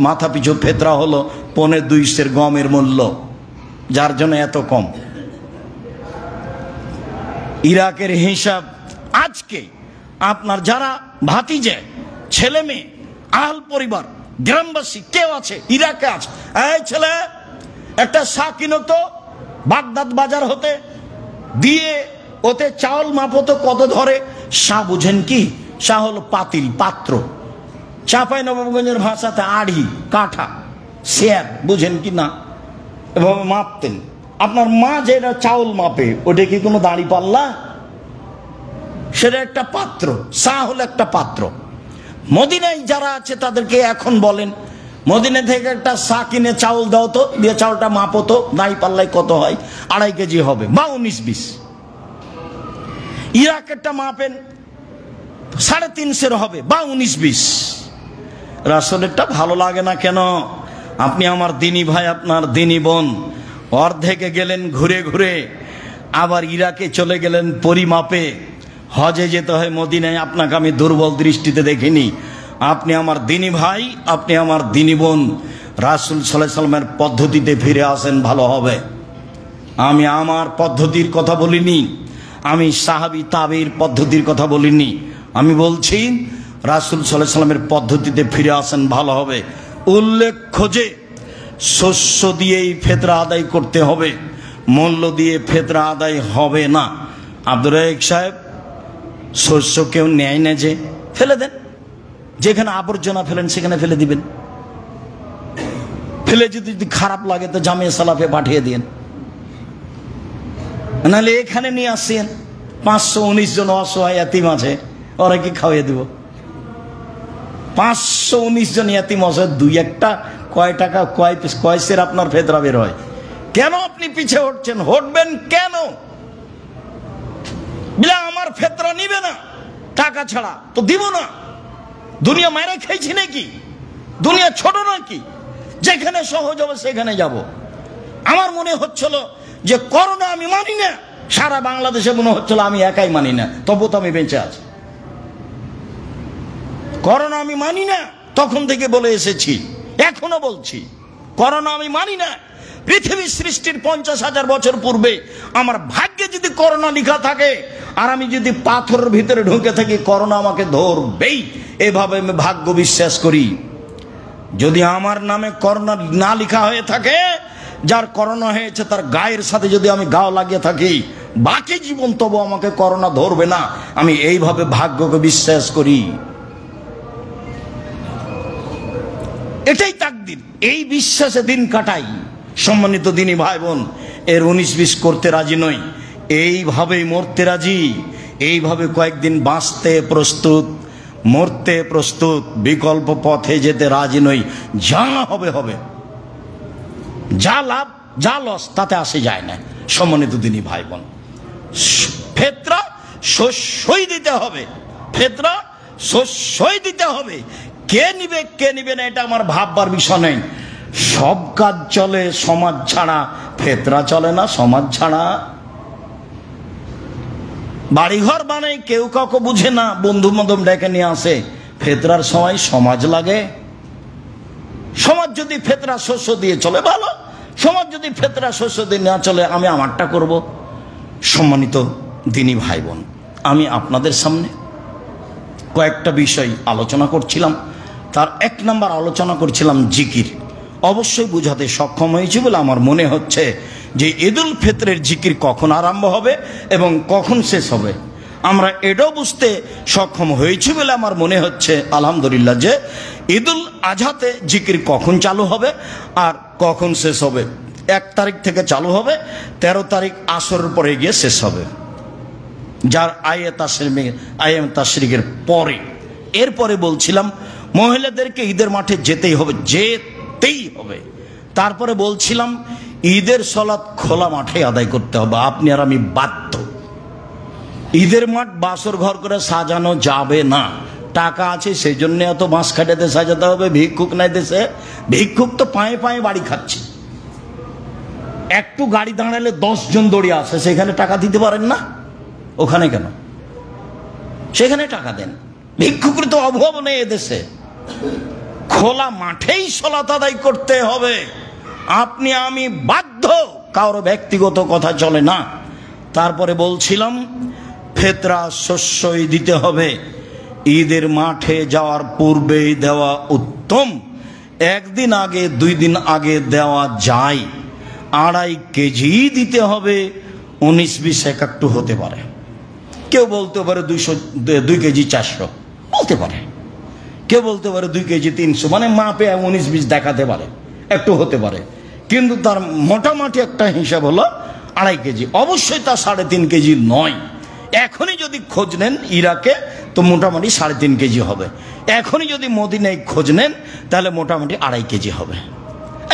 মাথা পিছু ফেতরা হলো 1.25 সের গমের মূল্য, যার জন্য এত কম। ইরাকের হিসাব আজকে আপনার যারা ভাতিজে, ছেলে মেয়ে, আহল পরিবার, গ্রামবাসী কেউ আছে ইরাকে আছে, এই ছেলে একটা শাহ কিনো তো বাগদাদ বাজার হতে, দিয়ে ওতে চাউল মাপতো কত ধরে। শাহ বুঝেন কি? শাহ হলো পাতিল, পাত্র। চাঁপাইনবাবগঞ্জের ভাষাতে আড়ি, কাঠা, শেয়ার, বুঝেন কি না? এভাবে মাপতেন। আপনার মা যেটা চাউল মাপে, ওটা কি কোনো দাঁড়ি পাল্লা? সেটা একটা পাত্র। শাহ হলো একটা পাত্র। মদিনায় যারা আছে তাদেরকে এখন বলেন, মদিনা থেকে একটা শাহ কিনে চাউল দাও তো, দিয়ে চাউলটা মাপো তো, দাঁড়ি পাল্লায় কত হয়, 2.5 কেজি হবে বা 19-20। ইরাকেরটা মাপেন 3.5 হবে বা 19-20। রাসূলেরটা ভালো লাগে না কেন? আপনি আমার দিনী ভাই, আপনার দিনী বোন, অর্ধেকে গেলেন ঘুরে ঘুরে, আবার ইরাকে চলে গেলেন পরিমাপে। হজে যেতে হয় মদিনায়, আপনাকে আমি দুর্বল দৃষ্টিতে দেখিনি। আপনি আমার দিনী ভাই, আপনি আমার দিনী বোন, রাসূল সাল্লাল্লাহু আলাইহি ওয়াসাল্লামের পদ্ধতিতে ফিরে আসেন, ভালো হবে। আমি আমার পদ্ধতির কথা বলিনি, আমি সাহাবী তাবেঈর পদ্ধতির কথা বলিনি। আমি বলছি রাসূল সাল্লাল্লাহু আলাইহি ওয়াসাল্লামের পদ্ধতিতে ফিরে আসেন, ভালো হবে। উল্লেখ্য যে শস্য দিয়েই ফিতরা আদায় করতে হবে, মূল্য দিয়ে ফিতরা আদায় হবে না। আব্দুর রাজ্জাক সাহেব, শস্য কেউ নেয় না যে, ফেলে দেন। যেখানে আবর্জনা ফেলেন সেখানে ফেলে দিবেন। ফেলে যদি খারাপ লাগে তো জামিয়া সালাফে পাঠিয়ে দিন, নাহলে এখানে নিয়ে আসছেন। 519 জন অসহায় এতিম আছে, ওরা কি খাওয়াই দিব? 519 জন এতিম অসহায়, 2-1টা কয় টাকা কয় সের আপনার ফেতরা বের হয়। কেন আপনি পিছে হটছেন? হটবেন কেন? বলে আমার ফেতরা নিবে না, টাকা ছাড়া তো দিব না। দুনিয়া মায়েরা খাইছি নাকি? দুনিয়া ছোট নাকি? যেখানে সহজ হবে সেখানে যাব। আমার মনে হচ্ছিল যে করোনা আমি মানি না, সারা বাংলাদেশে মনে হচ্ছিল আমি একাই মানি না, তবু তো আমি বেঁচে আছি। করোনা আমি মানি না, তখন থেকে বলে এসেছি, এখনো বলছি, করোনা আমি মানি না। পৃথিবীর সৃষ্টির 50,000 বছর পূর্বে আমার ভাগ্যে যদি করোনা লেখা থাকে, আর আমি যদি পাথরের ভিতরে ঢুকে থাকি, করোনা আমাকে ধরবেই, এভাবে আমি ভাগ্য বিশ্বাস করি। যদি আমার নামে করোনা না লেখা হয়ে থাকে, যার করোনা হয়েছে তার গায়ের সাথে যদি আমি গাও লাগিয়ে থাকি, বাকি জীবন তবু আমাকে করোনা ধরবে না। আমি এইভাবে ভাগ্যকে বিশ্বাস করি। এটাই তাকদীর, এই বিশ্বাসে দিন কাটাই। সম্মানিত দিনী ভাই বোন, এর 19-20 করতে রাজি নই, এইভাবেই মরতে রাজি। এইভাবে কয়েকদিন বাঁচতে প্রস্তুত, মরতে প্রস্তুত, বিকল্প পথে যেতে রাজি নই। যা হবে হবে, যা লাভ যা লস তাতে আসে যায় না। সম্মানিত দিনী ভাই বোন, ফেতরা শস্যই দিতে হবে, ফেতরা শস্যই দিতে হবে। কে নিবে কে নিবে না এটা আমার ভাববার বিষয় নেই। সব কাজ চলে সমাজ ছাড়া, ফেতরা চলে না সমাজ ছাড়া। বাড়িঘর বানাই কেউ কাউকে বুঝে না, বন্ধু বান্ধব ডেকে নিয়ে আসে, ফেতরার সময় সমাজ লাগে। সমাজ যদি ফেতরা শস্য দিয়ে চলে ভালো, সমাজ যদি ফেতরা শস্য দিয়ে না চলে আমি আমারটা করব। সম্মানিত দিনী ভাই বোন, আমি আপনাদের সামনে কয়েকটা বিষয় আলোচনা করছিলাম। তার 1 নম্বর আলোচনা করছিলাম জিকির। অবশ্যই বুঝাতে সক্ষম হয়েছি বলে আমার মনে হচ্ছে যে ঈদুল ফিতরের জিকির কখন আরম্ভ হবে এবং কখন শেষ হবে। আমরা এটাও বুঝতে সক্ষম হয়েছি বলে আমার মনে হচ্ছে আলহামদুলিল্লাহ যে ঈদুল আজহাতে জিকির কখন চালু হবে আর কখন শেষ হবে। 1 তারিখ থেকে চালু হবে, 13 তারিখ আসরের পরে গিয়ে শেষ হবে, যার আইয়ামে তাশরিকের পরে। এরপরে বলছিলাম মহিলাদেরকে ঈদের মাঠে যেতেই হবে, যেতেই হবে। তারপরে বলছিলাম ঈদের সালাত খোলা মাঠে আদায় করতে হবে, আপনি আর আমি বাধ্য। ঈদের মাঠ বাসর ঘর করে সাজানো যাবে না। টাকা আছে সেই জন্য এত বাঁশ খাটাতে সাজাতে হবে। ভিক্ষুক নাই দেশে, ভিক্ষুক তো পায়ে পায়ে বাড়ি খাচ্ছে। একটু গাড়ি দাঁড়ালে 10 জন দৌড়িয়ে আসে, সেখানে টাকা দিতে পারেন না? ওখানে কেন? সেখানে টাকা দেন। ভিক্ষুকের তো অভাব নেই এদেশে। খোলা মাঠেই সালাত আদায় করতে হবে, আপনি আমি বাধ্য, কারো ব্যক্তিগত কথা চলে না। তারপরে বলছিলাম ফেতরা শস্যই দিতে হবে, ঈদের মাঠে যাওয়ার পূর্বেই দেওয়া উত্তম। 1 দিন আগে 2 দিন আগে দেওয়া যায়। 2.5 কেজি দিতে হবে, 19-20 একটু হতে পারে। কেউ বলতে পারে 2 কেজি 400 বলতে পারে, কেউ বলতে পারে 2 কেজি 300, মানে মাপে 19-20 দেখাতে পারে, একটু হতে পারে। কিন্তু তার মোটামুটি একটা হিসাব হলো 2.5 কেজি। অবশ্যই তা 3.5 কেজি নয়। এখনই যদি খোঁজ নেন ইরাকে তো মোটামুটি 3.5 কেজি হবে। এখনই যদি মদিনায় খোঁজ নেন তাহলে মোটামুটি 2.5 কেজি হবে।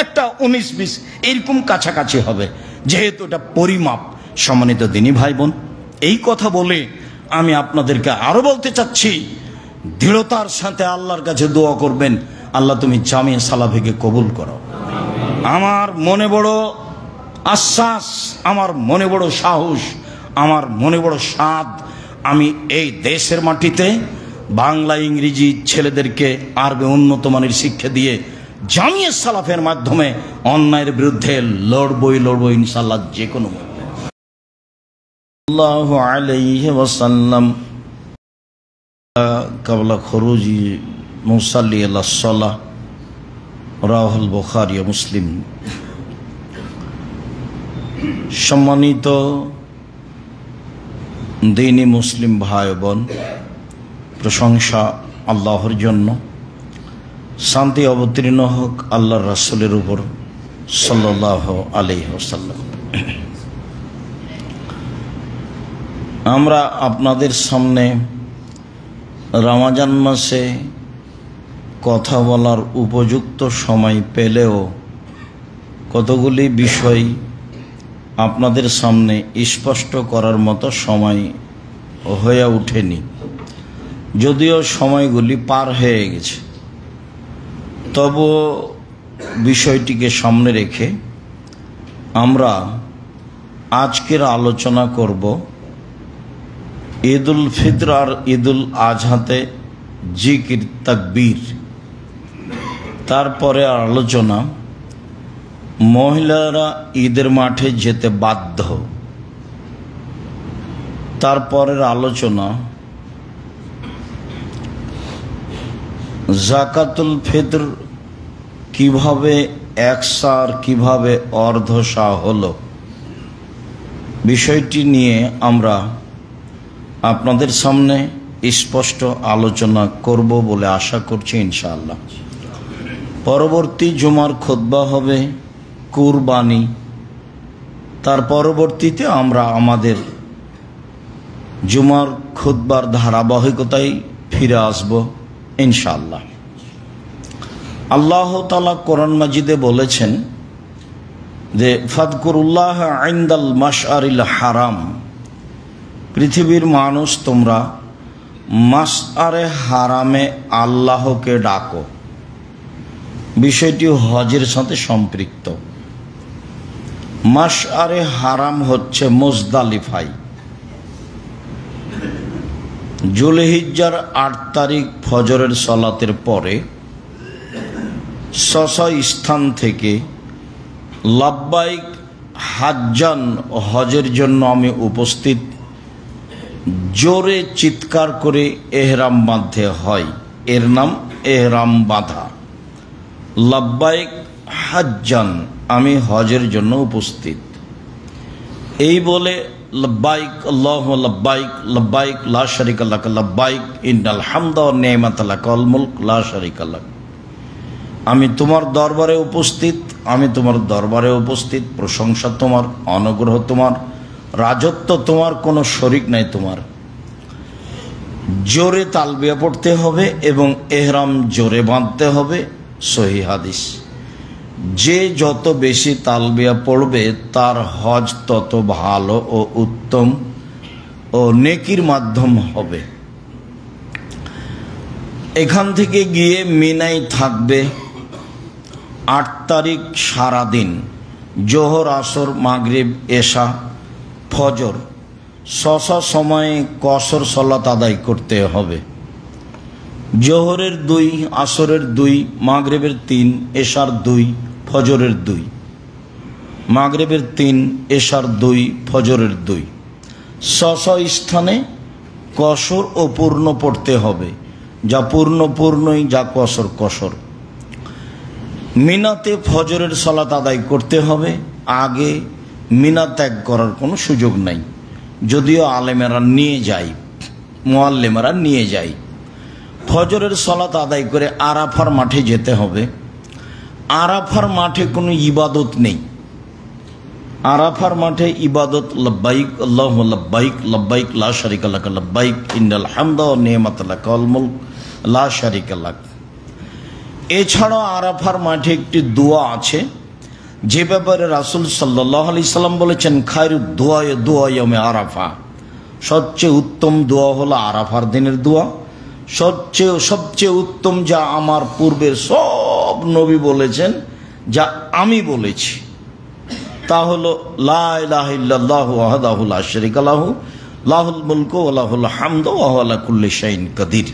একটা 19-20 এরকম কাছাকাছি হবে, যেহেতু এটা পরিমাপ। সম্মানিত দিনী ভাই বোন, এই কথা বলে আমি আপনাদেরকে আরো বলতে চাচ্ছি, দৃঢ়তার সাথে আল্লাহর কাছে দোয়া করবেন, আল্লাহ তুমি জামিয়া সালাফিকে কবুল করো। আমার মনে বড় আশ্বাস, আমার মনে বড় সাহস, আমার মনে বড় সাধ, আমি এই দেশের মাটিতে বাংলা ইংরেজি ছেলেদেরকে আরবে উন্নত মানের শিক্ষা দিয়ে জামিয়া সালাফের মাধ্যমে অন্যায়ের বিরুদ্ধে লড়বই ইনশাআল্লাহ, যে কোনো মূল্যে। সাল্লাল্লাহু আলাইহি ওয়াসাল্লাম কাবলা খরুজি মুসাল্লি আলাহ সালাহ, রাহুল বুখারী ও মুসলিম। সম্মানিত দ্বীনি মুসলিম ভাই বোন, প্রশংসা আল্লাহর জন্য, শান্তি অবতীর্ণ হোক আল্লাহর রাসূলের উপর সাল্লাল্লাহু আলাইহি ওয়াসাল্লাম। আমরা আপনাদের সামনে রমজান মাসে কথা বলার উপযুক্ত সময় পেলেও কতগুলি বিষয় আপনাদের সামনে স্পষ্ট করার মতো সময় হয়ে ওঠেনি। যদিও সময়গুলি পার হয়ে গেছে, তবুও বিষয়টিকে সামনে রেখে আমরা আজকের আলোচনা করব ঈদুল ফিতর আর ঈদুল আজহাতে জিকির তাকবীর। তারপরে আলোচনা মহিলারা ঈদের মাঠে যেতে বাধ্য। তারপরের আলোচনা জাকাতুল ফিতর কিভাবে একসা আর কিভাবে অর্ধসা হলো, বিষয়টি নিয়ে আমরা আপনাদের সামনে স্পষ্ট আলোচনা করব বলে আশা করছি ইনশাআল্লাহ। পরবর্তী জুমার খুতবা হবে কুরবানি। তার পরবর্তীতে আমরা আমাদের জুমার খুতবার ধারাবাহিকতায় ফিরে আসব ইনশাআল্লাহ। আল্লাহ তাআলা কোরআন মাজিদে বলেছেন যে ফাদকুরুল্লাহ ইনদাল মাশআরিল হারাম, পৃথিবীর মানুষ তোমরা মাশআরে হারামে আল্লাহকে ডাকো। বিষয়টি হজের সাথে সম্পৃক্ত। মাশআরে হারাম হচ্ছে মুজদালিফায়। জুলহিজ্জার 8 তারিখ ফজরের সালাতের পরে স্থান থেকে লাব্বাইক হাজ্জান, হজের জন্য আমি উপস্থিত, জোরে চিৎকার করে এহরাম বাঁধতে হয়। এর নাম এহরাম বাঁধা। লাব্বাইক হাজ্জান, আমি হজের জন্য উপস্থিত, এই বলে লব্বাইক আল্লাহুম্মা লব্বাইক লব্বাইক লা শারীকা লাক লব্বাইক ইন্নাল হামদা ওয়ান নি'মাতা লাকাল মুলক লা শারীকা লাক। আমি তোমার দরবারে উপস্থিত, আমি তোমার দরবারে উপস্থিত, প্রশংসা তোমার, অনুগ্রহ তোমার, রাজত্ব তোমার, কোনো শরীক নাই তোমার। জোরে তালবিয়া পড়তে হবে এবং এহরাম জোরে বাঁধতে হবে। সহিহ হাদিস। যে যত বেশি তালবিয়া পড়বে তার হজ তত ভালো ও উত্তম ও নেকির মাধ্যম হবে। এখান থেকে গিয়ে মিনায় থাকবে 8 তারিখ সারাদিন। জোহর, আসর, মাগরিব, এশা, ফজর সময়ে কসর সালাত আদায় করতে হবে। জোহরের 2, আসরের 2, মাগরিবের 3, এশার 2, ফজরের 2। মাগরিবের 3, এশার 2, ফজরের 2। স্থানে কসর ও পূর্ণ পড়তে হবে। যা পূর্ণ পূর্ণই, যা কসর কসর। মিনাতে ফজরের সালাত আদায় করতে হবে। আগে মিনা ত্যাগ করার কোনো সুযোগ নাই, যদিও আলেমেরা নিয়ে যায়, মুআল্লিমেরা নিয়ে যায়। ফজরের সালাত আদায় করে আরাফার মাঠে যেতে হবে। আরাফার মাঠে কোনো ইবাদত নেই। আরাফার মাঠে ইবাদত লব্বাইক আল্লাহুম্মা লব্বাইক লব্বাইক লা শারীকা লাক লব্বাইক ইন্নাল হামদা ওয়ান নি'মাতা লাকাল মুলক লা শারীকা লাক। এছাড়াও আরাফার মাঠে একটি দোয়া আছে, যে ব্যাপারে রাসূল সাল্লাল্লাহু আলাইহি সাল্লাম বলেছেন খায়রুদ দুআ দুআ ইয়াউমে আরাফা। সবচেয়ে উত্তম দোয়া হলো আরাফার দিনের দোয়া। সবচেয়ে উত্তম যা আমার পূর্বের সব নবী বলেছেন, যা আমি বলেছি, তা হলো লা ইলাহা ইল্লাল্লাহু ওয়াহদাহু লা শারীকা লাহু লাহুল মুলকু ওয়া লাহুল হামদু ওয়া হুয়া আলা কুল্লি শাইইন কাদির।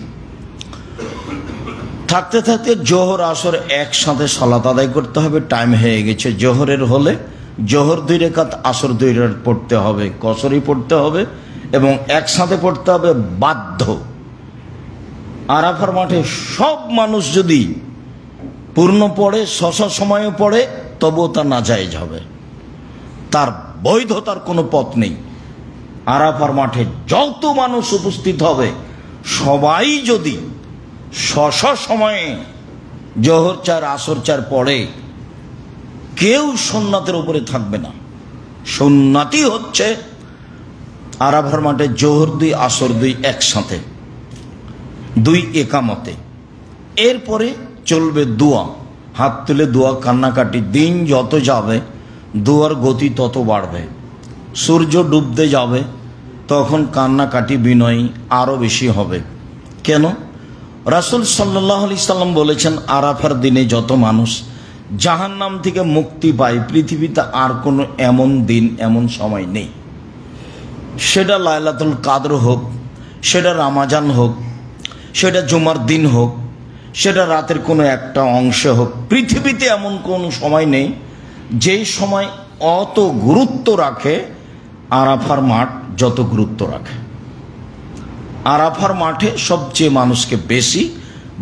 থাকতে থাকতে জোহর আসর একসাথে সালাত আদায় করতে হবে। টাইম হয়ে গেছে। জোহরের হলে জোহর 2 রাকাত, আসর 2 রাকাত পড়তে হবে, কসরই পড়তে হবে এবং একসাথে পড়তে হবে বাধ্য। আরাফার মাঠে সব মানুষ যদি পূর্ণ পড়ে, সময়ে পড়ে, তবুও তা নাজায়েজ হবে, তার বৈধতার কোনো পথ নেই। আরাফার মাঠে যত মানুষ উপস্থিত হবে সবাই যদি সময়ে জোহর 4, আসর 4 পড়ে, কেউ সুন্নাতের উপরে থাকবে না। সুন্নাতই হচ্ছে আরাফার মাঠে জোহর 2, আসর 2 একসাথে, 2 একামতে। এরপরে চলবে দোয়া, হাত তুলে দোয়া, কান্নাকাটি। দিন যত যাবে দোয়ার গতি তত বাড়বে। সূর্য ডুবতে যাবে, তখন কান্নাকাটি বিনয় আরও বেশি হবে। কেন? রাসূল সাল্লাল্লাহু আলাইহি সাল্লাম বলেছেন, আরাফার দিনে যত মানুষ জাহান্নাম থেকে মুক্তি পায়, পৃথিবীতে আর কোনো এমন দিন, এমন সময় নেই। সেটা লাইলাতুল কাদর হোক, সেটা রামাজান হোক, সেটা জুমার দিন হোক, সেটা রাতের কোনো একটা অংশ হোক, পৃথিবীতে এমন কোনো সময় নেই যেই সময় অত গুরুত্ব রাখে আরাফার মাঠ যত গুরুত্ব রাখে। আরাফার মাঠে সবচেয়ে মানুষকে বেশি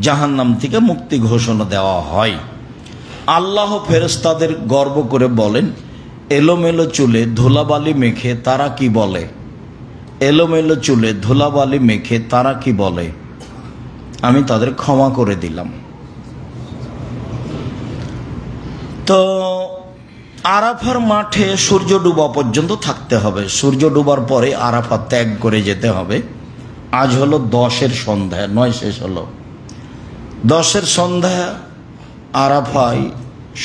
জাহান্নাম থেকে মুক্তি ঘোষণা দেওয়া হয়। আল্লাহ ফেরেশতাদের গর্ব করে বলেন, এলোমেলো চুলে ধুলাবালি মেখে তারা কি বলে? এলোমেলো চুলে ধুলাবালি মেখে তারা কি বলে? আমি তাদের ক্ষমা করে দিলাম। তো আরাফার মাঠে সূর্য ডুবা পর্যন্ত থাকতে হবে। সূর্য ডুবার পরে আরাফা ত্যাগ করে যেতে হবে। আজ হলো 10-এর সন্ধ্যা, 9 শেষ হলো। 10-এর সন্ধ্যা আরাফায়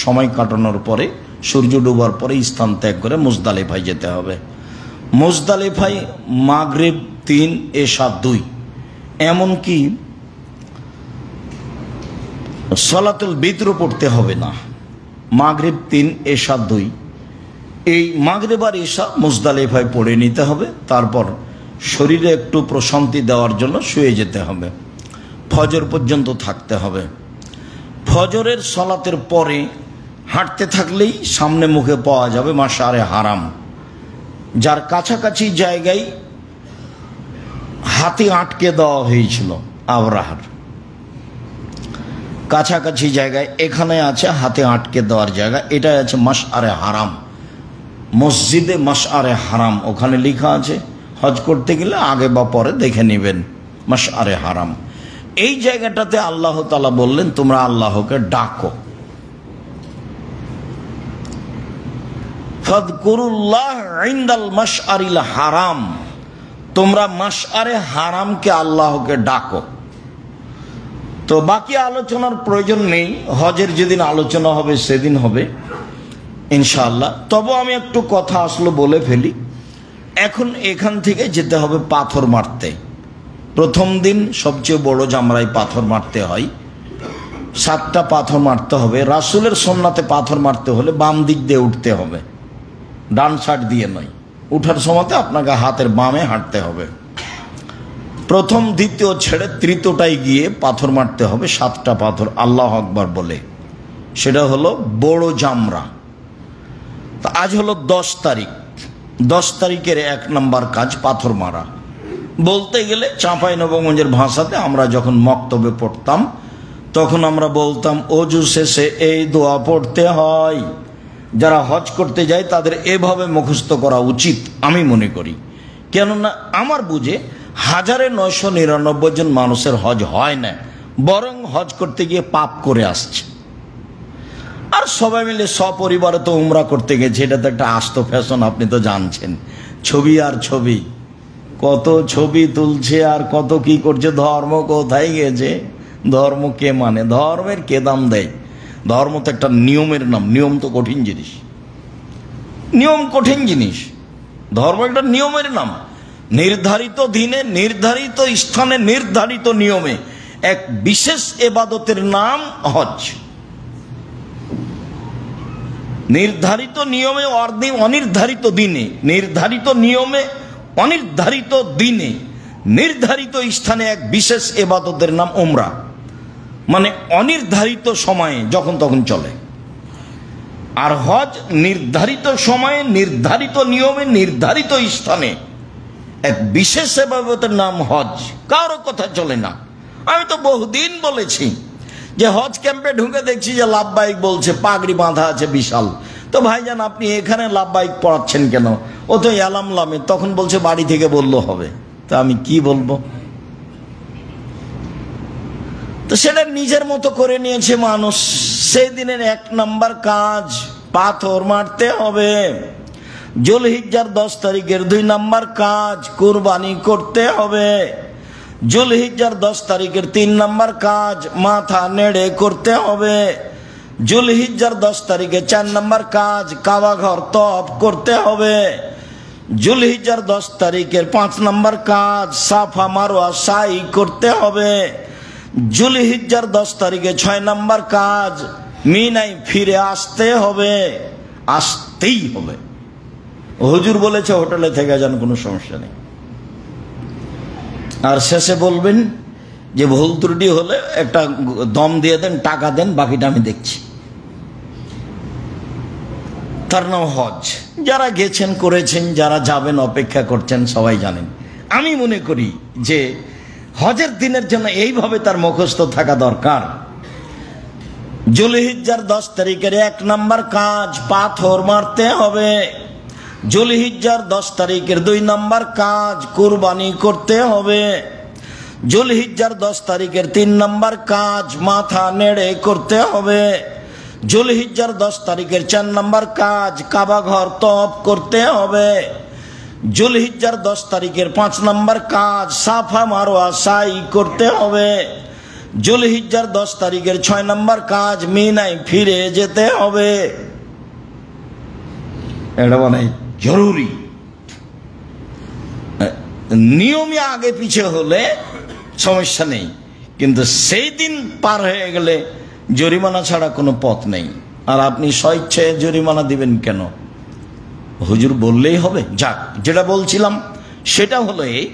সময় কাটানোর পরে, সূর্য ডুবার পরে স্থান ত্যাগ করে মুজদালিফায় যেতে হবে। মুজদালিফায় মাগরিব 3, এশা 2, এমনকি সালাতুল বিতর পড়তে হবে না। মাগরিব 3, এশা 2, এই মাগরিব আর এশা মুজদালিফায় পড়ে নিতে হবে। তারপর শরীরে একটু প্রশান্তি দেওয়ার জন্য শুয়ে যেতে হবে। ফজর পর্যন্ত থাকতে হবে। ফজরের সালাতের পরে হাঁটতে থাকলেই সামনে মুখে পাওয়া যাবে মাশআরে হারাম, যার কাছাকাছি জায়গায় হাতে আটকে দেওয়া হয়েছিল আবরাহার। কাছাকাছি জায়গায় এখানে আছে হাতে আটকে দেওয়ার জায়গা, এটা আছে মাশআরে হারাম, মসজিদে মাশআরে হারাম। ওখানে লেখা আছে, হজ করতে গেলে আগে বা পরে দেখে নেবেন মাশআরে হারাম। এই জায়গাটাতে আল্লাহ তাআলা বললেন, তোমরা আল্লাহকে ডাকো। ফাযকুরুল্লাহ ইনদাল মাশআরিল হারাম, তোমরা মাশআরে হারামকে আল্লাহকে ডাকো। তো বাকি আলোচনার প্রয়োজন নেই, হজের যেদিন আলোচনা হবে সেদিন হবে ইনশাআল্লাহ। তবে আমি একটু কথা আসলে বলে ফেলি। এখন এখান থেকে যেতে হবে পাথর মারতে। প্রথম দিন সবচেয়ে বড় জামরায় পাথর মারতে হয়, 7টা পাথর মারতে হবে। রাসূলের সুন্নাতে পাথর মারতে হলে বাম দিক দিয়ে উঠতে হবে, ডান সাইড দিয়ে নয়। উঠার সময়তে আপনাকে হাতের বামে হাঁটতে হবে। প্রথম, দ্বিতীয় ছেড়ে তৃতীয়টায় গিয়ে পাথর মারতে হবে, 7টা পাথর আল্লাহু আকবার বলে। সেটা হলো বড় জামরা। তা আজ হলো 10 তারিখ। 10 তারিখের 1 নম্বর কাজ পাথর মারা। বলতে গেলে চাঁপাইনবাবগঞ্জের ভাষাতে আমরা যখন মক্তবে পড়তাম তখন আমরা বলতাম, অজু শেষে এই দোয়া পড়তে হয়। যারা হজ করতে যায় তাদের এভাবে মুখস্থ করা উচিত আমি মনে করি। কেননা আমার বুঝে 1999 জন মানুষের হজ হয় না, বরং হজ করতে গিয়ে পাপ করে আসছে। আর সবাই মিলে সপরিবারে তো উমরা করতে গেছে, এটা তো একটা আস্ত ফ্যাশন, আপনি তো জানছেন। ছবি আর ছবি, কত ছবি তুলছে আর কত কি করছে। ধর্ম কোথায় গেছে? ধর্ম কে মানে? ধর্মের কে দাম দেয়? ধর্ম তো একটা নিয়মের নাম। নিয়ম তো কঠিন জিনিস, নিয়ম কঠিন জিনিস। ধর্ম একটা নিয়মের নাম। নির্ধারিত দিনে, নির্ধারিত স্থানে, নির্ধারিত নিয়মে এক বিশেষ ইবাদতের নাম হজ। নির্ধারিত নিয়মে, অনির্ধারিত দিনে, নির্ধারিত নিয়মে, অনির্ধারিত দিনে, নির্ধারিত স্থানে এক বিশেষ ইবাদতের নাম উমরা। মানে অনির্ধারিত সময়ে যখন তখন চলে। আর হজ নির্ধারিত সময়ে, নির্ধারিত নিয়মে, নির্ধারিত স্থানে এক বিশেষ ইবাদতের নাম হজ। কারো কথা চলে না। আমি তো বহুদিন বলেছি যে হজ ক্যাম্পে ঢুকে দেখছি যে লাব্বাইক বলছে, পাগড়ি বাঁধা আছে বিশাল। তো ভাইজান আপনি এখানে লাব্বাইক পড়াচ্ছেন কেন? ও তো এলাম লামে। তখন বলছে বাড়ি থেকে বললো হবে। তা আমি কি বলবো? তো সেটা নিজের মতো করে নিয়েছে মানুষ। সেই দিনের 1 নম্বর কাজ পাথর মারতে হবে। জুলহিজ্জার 10 তারিখের 2 নম্বর কাজ কুরবানি করতে হবে। জুলহিজ্জার 10 তারিখের 3 নম্বর কাজ মাথা নেড়ে করতে হবে। জুলহিজ্জার 10 তারিখে 4 নম্বর কাজ কাবা ঘর তওয়াফ করতে হবে। জুলহিজ্জার 10 তারিখের 5 নম্বর কাজ সাফা মারওয়া সাই করতে হবে। জুলহিজ্জার 10 তারিখে 6 নম্বর কাজ মিনায় ফিরে আসতে হবে, আসতেই হবে। হুজুর বলেছে হোটেলে থেকে যান, কোনো সমস্যা নেই। আর শেষে বলবেন যে ভুল ত্রুটি হলে একটা দম দিয়ে দেন, টাকা দেন, বাকিটা আমি দেখছি। তার নাম হজ। যারা গেছেন করেছেন, যারা যাবেন অপেক্ষা করছেন, সবাই জানেন। আমি মনে করি যে হজের দিনের জন্য এইভাবে তার মুখস্থ থাকা দরকার। জুলহিজ্জার 10 তারিখের 1 নম্বর কাজ পাথর মারতে হবে। জুলহিজ্জার 10 তারিখের 2 নম্বর কাজ কুরবানি করতে হবে। জুলহিজ্জার 10 তারিখের 3 নম্বর কাজ মাথা নেড়ে করতে হবে। জুলহিজ্জার 10 তারিখের 4 নম্বর কাজ কাবা ঘর তওয়াফ করতে হবে। জুলহিজ্জার 10 তারিখের 5 নম্বর কাজ সাফা মারওয়া সাই করতে হবে। জুলহিজ্জার 10 তারিখের 6 নম্বর কাজ মিনায় ফিরে যেতে হবে। এটা মানে জরুরি। নিয়মে আগে পিছে হলে সমস্যা নেই, কিন্তু সেই দিন পার হয়ে গেলে জরিমানা ছাড়া কোনো পথ নেই। আর আপনি স্বেচ্ছায় জরিমানা দিবেন কেন? হুজুর বললেই হবে। যাক, যেটা বলছিলাম সেটা হলো এই,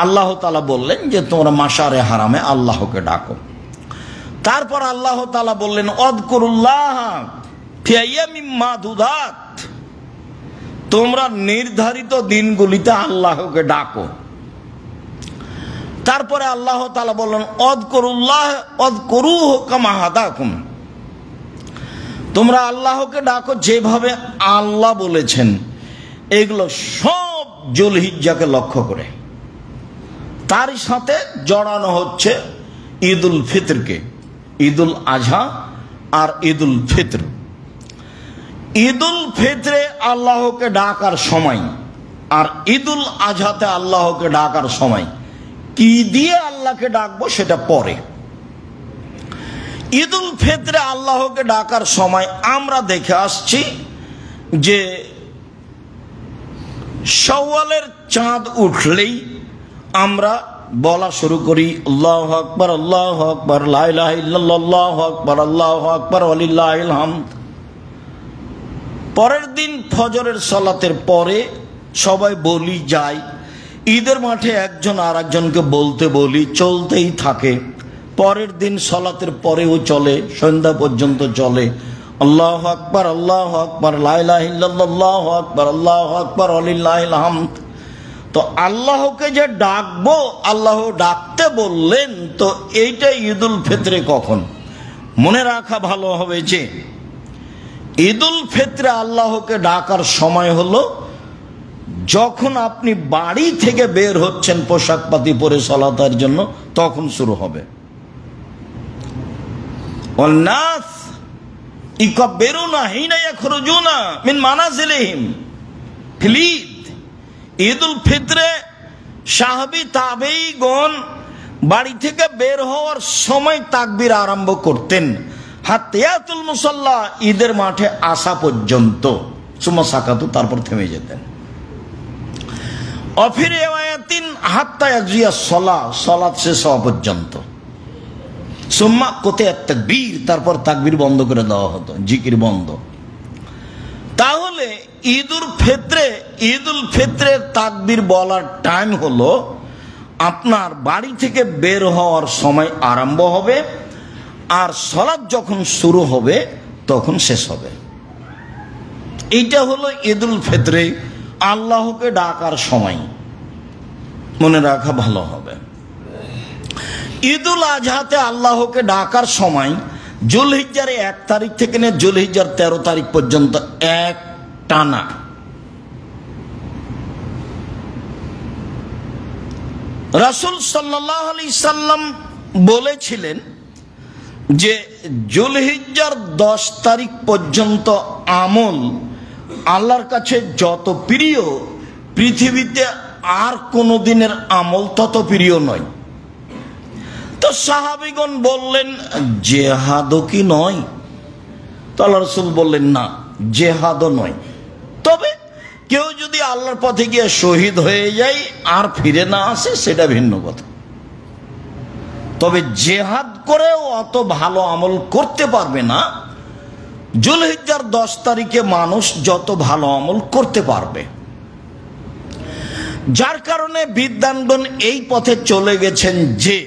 আল্লাহ তাআলা বললেন যে তোমরা মাশারে হারামে আল্লাহকে ডাকো। তারপর আল্লাহ তাআলা বললেন অযকুরুল্লাহ ফি আইয়ামিম মাদুদাত, তোমরা নির্ধারিত দিনগুলিতে আল্লাহকে ডাকো। তারপরে আল্লাহ তাআলা বললেন অযকুরুল্লাহ অযকুরুহু কামা হাদাকুম, তোমরা আল্লাহকে ডাকো যেভাবে আল্লাহ বলেছেন। এগুলো সব জুলহিজ্জাকে লক্ষ্য করে। তারই সাথে জড়ানো হচ্ছে ঈদুল ফিতরকে, ঈদুল আজহা আর ঈদুল ফিতর। ঈদুল ফিতরে আল্লাহকে ডাকার সময় আর ঈদুল আজহাতে আল্লাহকে ডাকার সময় কি দিয়ে আল্লাহকে ডাকবো সেটা পরে। ঈদুল ফিতরে আল্লাহকে ডাকার সময় আমরা দেখে আসছি যে শাওয়ালের চাঁদ উঠলেই আমরা বলা শুরু করি আল্লাহু আকবার, আল্লাহু আকবার, লা ইলাহা ইল্লাল্লাহ, আল্লাহু আকবার, আল্লাহু আকবার, ওয়ালিল্লাহিল হামদ। পরের দিন ফজরের সালাতের পরে সবাই বলি যায়, ঈদের মাঠে একজন আর একজনকে বলতে বলি, চলতেই থাকে। পরের দিন সালাতের পরেও চলে, সন্ধ্যা পর্যন্ত চলে আল্লাহু আকবার, আল্লাহু আকবার, লা ইলাহা ইল্লাল্লাহ, আল্লাহু আকবার, আল্লাহু আকবার, ওয়ালিল্লাহিল হামদ। তো আল্লাহকে যে ডাকবো, আল্লাহ ডাকতে বললেন, তো এইটা ঈদুল ফিতরে কখন? মনে রাখা ভালো হবে যে ঈদুল ফিতরে আল্লাহকে ডাকার সময় হলো যখন আপনি বাড়ি থেকে বের হচ্ছেন পোশাক পাতি পরে সালাতের জন্য, তখন শুরু হবে। ওয়ান্নাস ইকাব্বিরুনা হিনা ইয়াখরুজুনা মিন মানাজিলিহিম ফিল ঈদ। ঈদুল ফিতরে সাহাবী তাবেঈগণ বাড়ি থেকে বের হওয়ার সময় তাকবীর আরম্ভ করতেন হাত্তায়াতুল মুসাল্লা, ঈদের মাঠে আসা পর্যন্ত। সুম্মা সাকাতু, তারপর থেমে যেতেন। অফি রিওয়ায়াতিন হাত্তা ইয়াকজিয়াস সালাহ, সালাত শেষ হওয়া পর্যন্ত। সুম্মা কুতিআত তাকবীর, তারপর তাকবীর বন্ধ করে দেওয়া হতো, জিকির বন্ধ। তাহলে ঈদুল ফিতরের তাকবীর বলার টাইম হলো আপনার বাড়ি থেকে বের হওয়ার সময় আরম্ভ হবে, আর সালাত যখন শুরু হবে তখন শেষ হবে। এইটা হলো ঈদুল ফিতরে আল্লাহকে ডাকার সময়। মনে রাখা ভালো হবে। ঈদুল আজহাতে আল্লাহকে ডাকার সময় জুলহিজ্জার 1 তারিখ থেকে নিয়ে জুলহিজ্জার 13 তারিখ পর্যন্ত এক টানা। রাসূল সাল্লাল্লাহু আলাইহি সাল্লাম বলেছিলেন যে জুলহিজ্জার 10 তারিখ পর্যন্ত আমল আল্লাহর কাছে যত প্রিয়, পৃথিবীতে আর কোনো দিনের আমল তত প্রিয় নয়। তো সাহাবীগণ বললেন জেহাদও কি নয়? তো আল্লাহ রাসূল বললেন না, জেহাদও নয়, তবে কেউ যদি আল্লাহর পথে গিয়ে শহীদ হয়ে যায় আর ফিরে না আসে সেটা ভিন্ন কথা। তবে জেহাদ করেও অত ভালো আমল করতে পারবে না জুলহিজ্জার 10 তারিখে মানুষ যত ভালো আমল করতে পারবে। যার কারণে বিদ্বানগণ এই পথে চলে গেছেন যে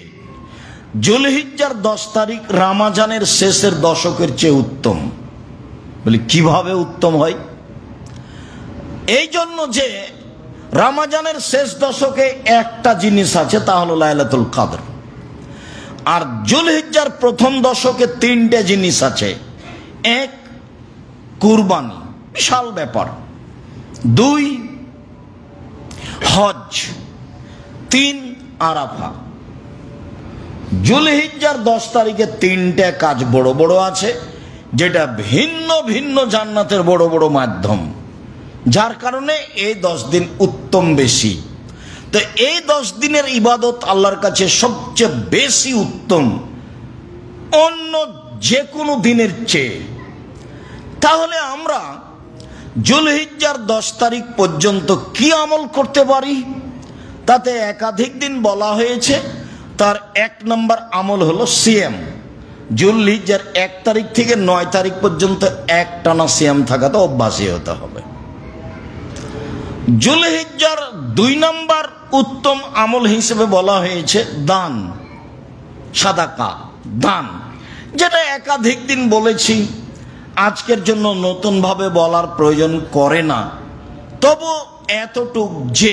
জুলহিজ্জার 10 তারিখ রমজানের শেষের দশকের চেয়ে উত্তম। বলি কিভাবে উত্তম হয়? এই জন্য যে রমজানের শেষ দশকে একটা জিনিস আছে, তা হলো লাইলাতুল কদর। আর জুলহিজ্জার প্রথম দশকে 3টে জিনিস আছে। 1 কুরবানি, বিশাল ব্যাপার। 2 হজ, 3 আরাফা। জুলহিজ্জার 10 তারিখে 3টে কাজ বড় বড় আছে, যেটা ভিন্ন ভিন্ন জান্নাতের বড় বড় মাধ্যম। যার কারণে এই 10 দিন উত্তম বেশি। তো এই 10 দিনের ইবাদত আল্লাহর কাছে সবচেয়ে বেশি উত্তম অন্য যে কোনো দিনের চেয়ে। তাহলে আমরা জুলহিজ্জার 10 তারিখ পর্যন্ত কি আমল করতে পারি? তাতে একাধিক দিন বলা হয়েছে। তার 1 নম্বর আমল হলো সিয়াম। জুলহিজ্জার 1 তারিখ থেকে 9 তারিখ পর্যন্ত একটানা সিয়াম থাকাতে অভ্যাসী হতে হবে। জুলহিজ্জার 2 নম্বর উত্তম আমল হিসেবে বলা হয়েছে দান, সাদাকা, দান, যেটা একাধিক দিন বলেছি, আজকের জন্য নতুন ভাবে বলার প্রয়োজন করে না। তবু এতটুক যে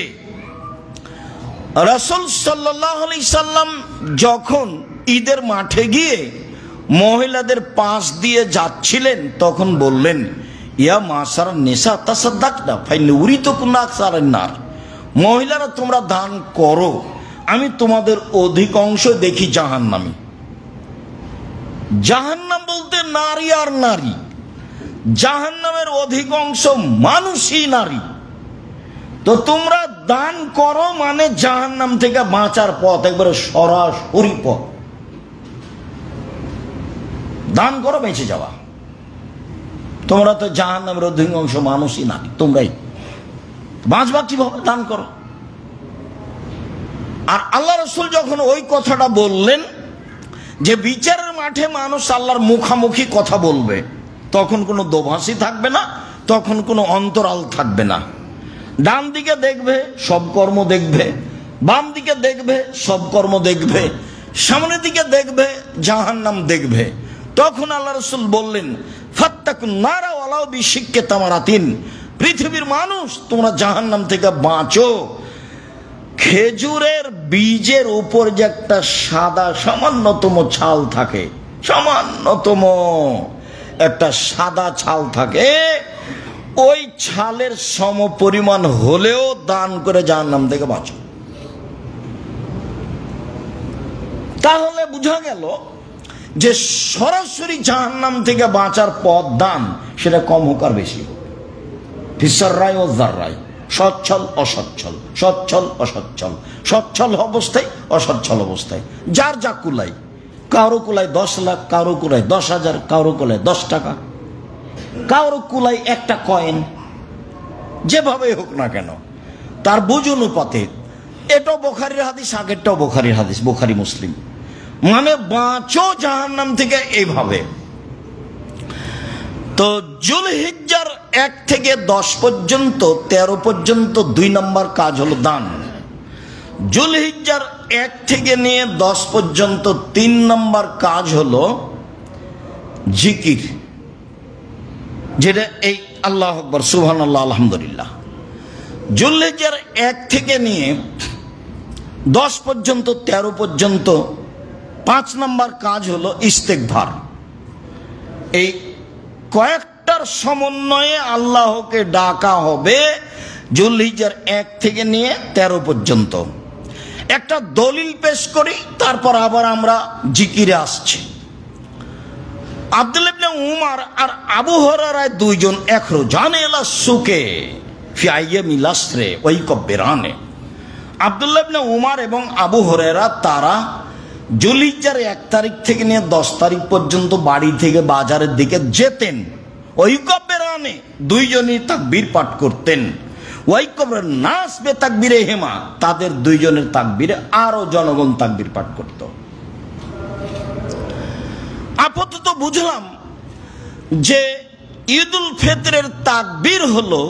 রাসূল সাল্লাল্লাহু আলাইহি সাল্লাম যখন ঈদের মাঠে গিয়ে মহিলাদের পাশ দিয়ে যাচ্ছিলেন তখন বললেন, ইয়া মাসার নিসা তাসাদ্দাকনা ফাইন উরিতুকুন্না আকসারান নার। মহিলারা তোমরা দান করো, আমি তোমাদের অধিকাংশ দেখি জাহান্নামী। জাহান্নাম বলতে নারী আর নারী, জাহান্নামের অধিকাংশ মানুষই নারী। তো তোমরা দান করো মানে জাহান্নাম থেকে বাঁচার পথ, একবারে সরাসরি পথ। দান করো বেঁচে যাওয়া। তোমরা তো জাহান্নামের অধিকাংশ মানুষই নারী, তোমরাই বাঁচবা কিভাবে? দান করো। আর আল্লাহ রাসূল যখন ওই কথাটা বললেন যে বিচারের মাঠে মানুষ আল্লাহর মুখামুখি কথা বলবে, তখন কোনো দোভাষী থাকবে না, তখন কোনো অন্তরাল থাকবে না। ডান দিকে দেখবে সব কর্ম দেখবে, বাম দিকে দেখবে সব কর্ম দেখবে, সামনের দিকে দেখবে জাহান্নাম দেখবে। তখন আল্লাহ রাসূল বললেন, ফাত্তাকুন নারা ওয়ালাউ বিশিক্কি তামারাতিন। পৃথিবীর মানুষ তোমরা জাহান্নাম থেকে বাঁচো। খেজুরের বীজের উপর যে একটা সাদা সামান্যতম ছাল থাকে, সামান্যতম একটা সাদা ছাল থাকে, ওই ছালের সম পরিমাণ হলেও দান করে জাহান্নাম থেকে বাঁচো। তাহলে বোঝা গেল যে সরাসরি জাহান্নাম থেকে বাঁচার পথ দান, সেটা কম হোক আর বেশি হোক। ফিসরাই ও জাররাই, সচ্ছল অসচ্ছল, সচ্ছল অসচ্ছল, সচ্ছল অবস্থায় অসচ্ছল অবস্থায়, যার যা কুলাই। কারো কুলাই 10 লাখ, কারো কুলাই 10,000, কারো কুলাই 10 টাকা, কারো কুলাই একটা কয়েন। যেভাবে হোক না কেন তার বুঝ অনুপাতে। এটাও বুখারীর হাদিস, আগেরটাও বুখারীর হাদিস, বুখারী মুসলিম। মানে বাঁচো জাহান্নাম থেকে এইভাবে। তো জুলহিজ্জার 1 থেকে 10 পর্যন্ত 13 পর্যন্ত 2 নম্বর কাজ হলো দান। জুলহিজ্জার 1 থেকে নিয়ে 10 পর্যন্ত 3 নম্বর কাজ হলো জিকির, যেটা এই আল্লাহু আকবার, সুবহানাল্লাহ, আলহামদুলিল্লাহ। জুলহিজ্জার 1 থেকে নিয়ে 10 পর্যন্ত 13 পর্যন্ত 5 নম্বর কাজ হলো ইস্তেগফার। এই কয়েকটার সমন্বয়ে আল্লাহকে ডাকা হবে জুলহিজ্জার 1 থেকে নিয়ে 13 পর্যন্ত। একটা দলিল পেশ করি, তারপর আবার আমরা জিকিরে আসছি। আব্দুল্লাহ ইবনে উমর আর আবু হুরায়রা দুইজন ইখরাজানে ইলা সুকে ফি আইয়ামিল আসরে ওয়া ইকবিরানে। আব্দুল্লাহ ইবনে উমর এবং আবু হুরায়রা তারা জুলহিজ্জার 1 তারিখ থেকে নিয়ে 10 তারিখ পর্যন্ত বাড়ি থেকে বাজারের দিকে যেতেন। ওই ইকবিরানে দুইজনই তাকবীর পাঠ করতেন। ওয়াই কবরের নাস বে তাকবীরে হেমা, তাদের দুইজনের তাকবীরে আরো জনগণ তাকবীর পাঠ করত। আপাতত বুঝলাম যে ঈদুল ফিতরের তাকবীর হলো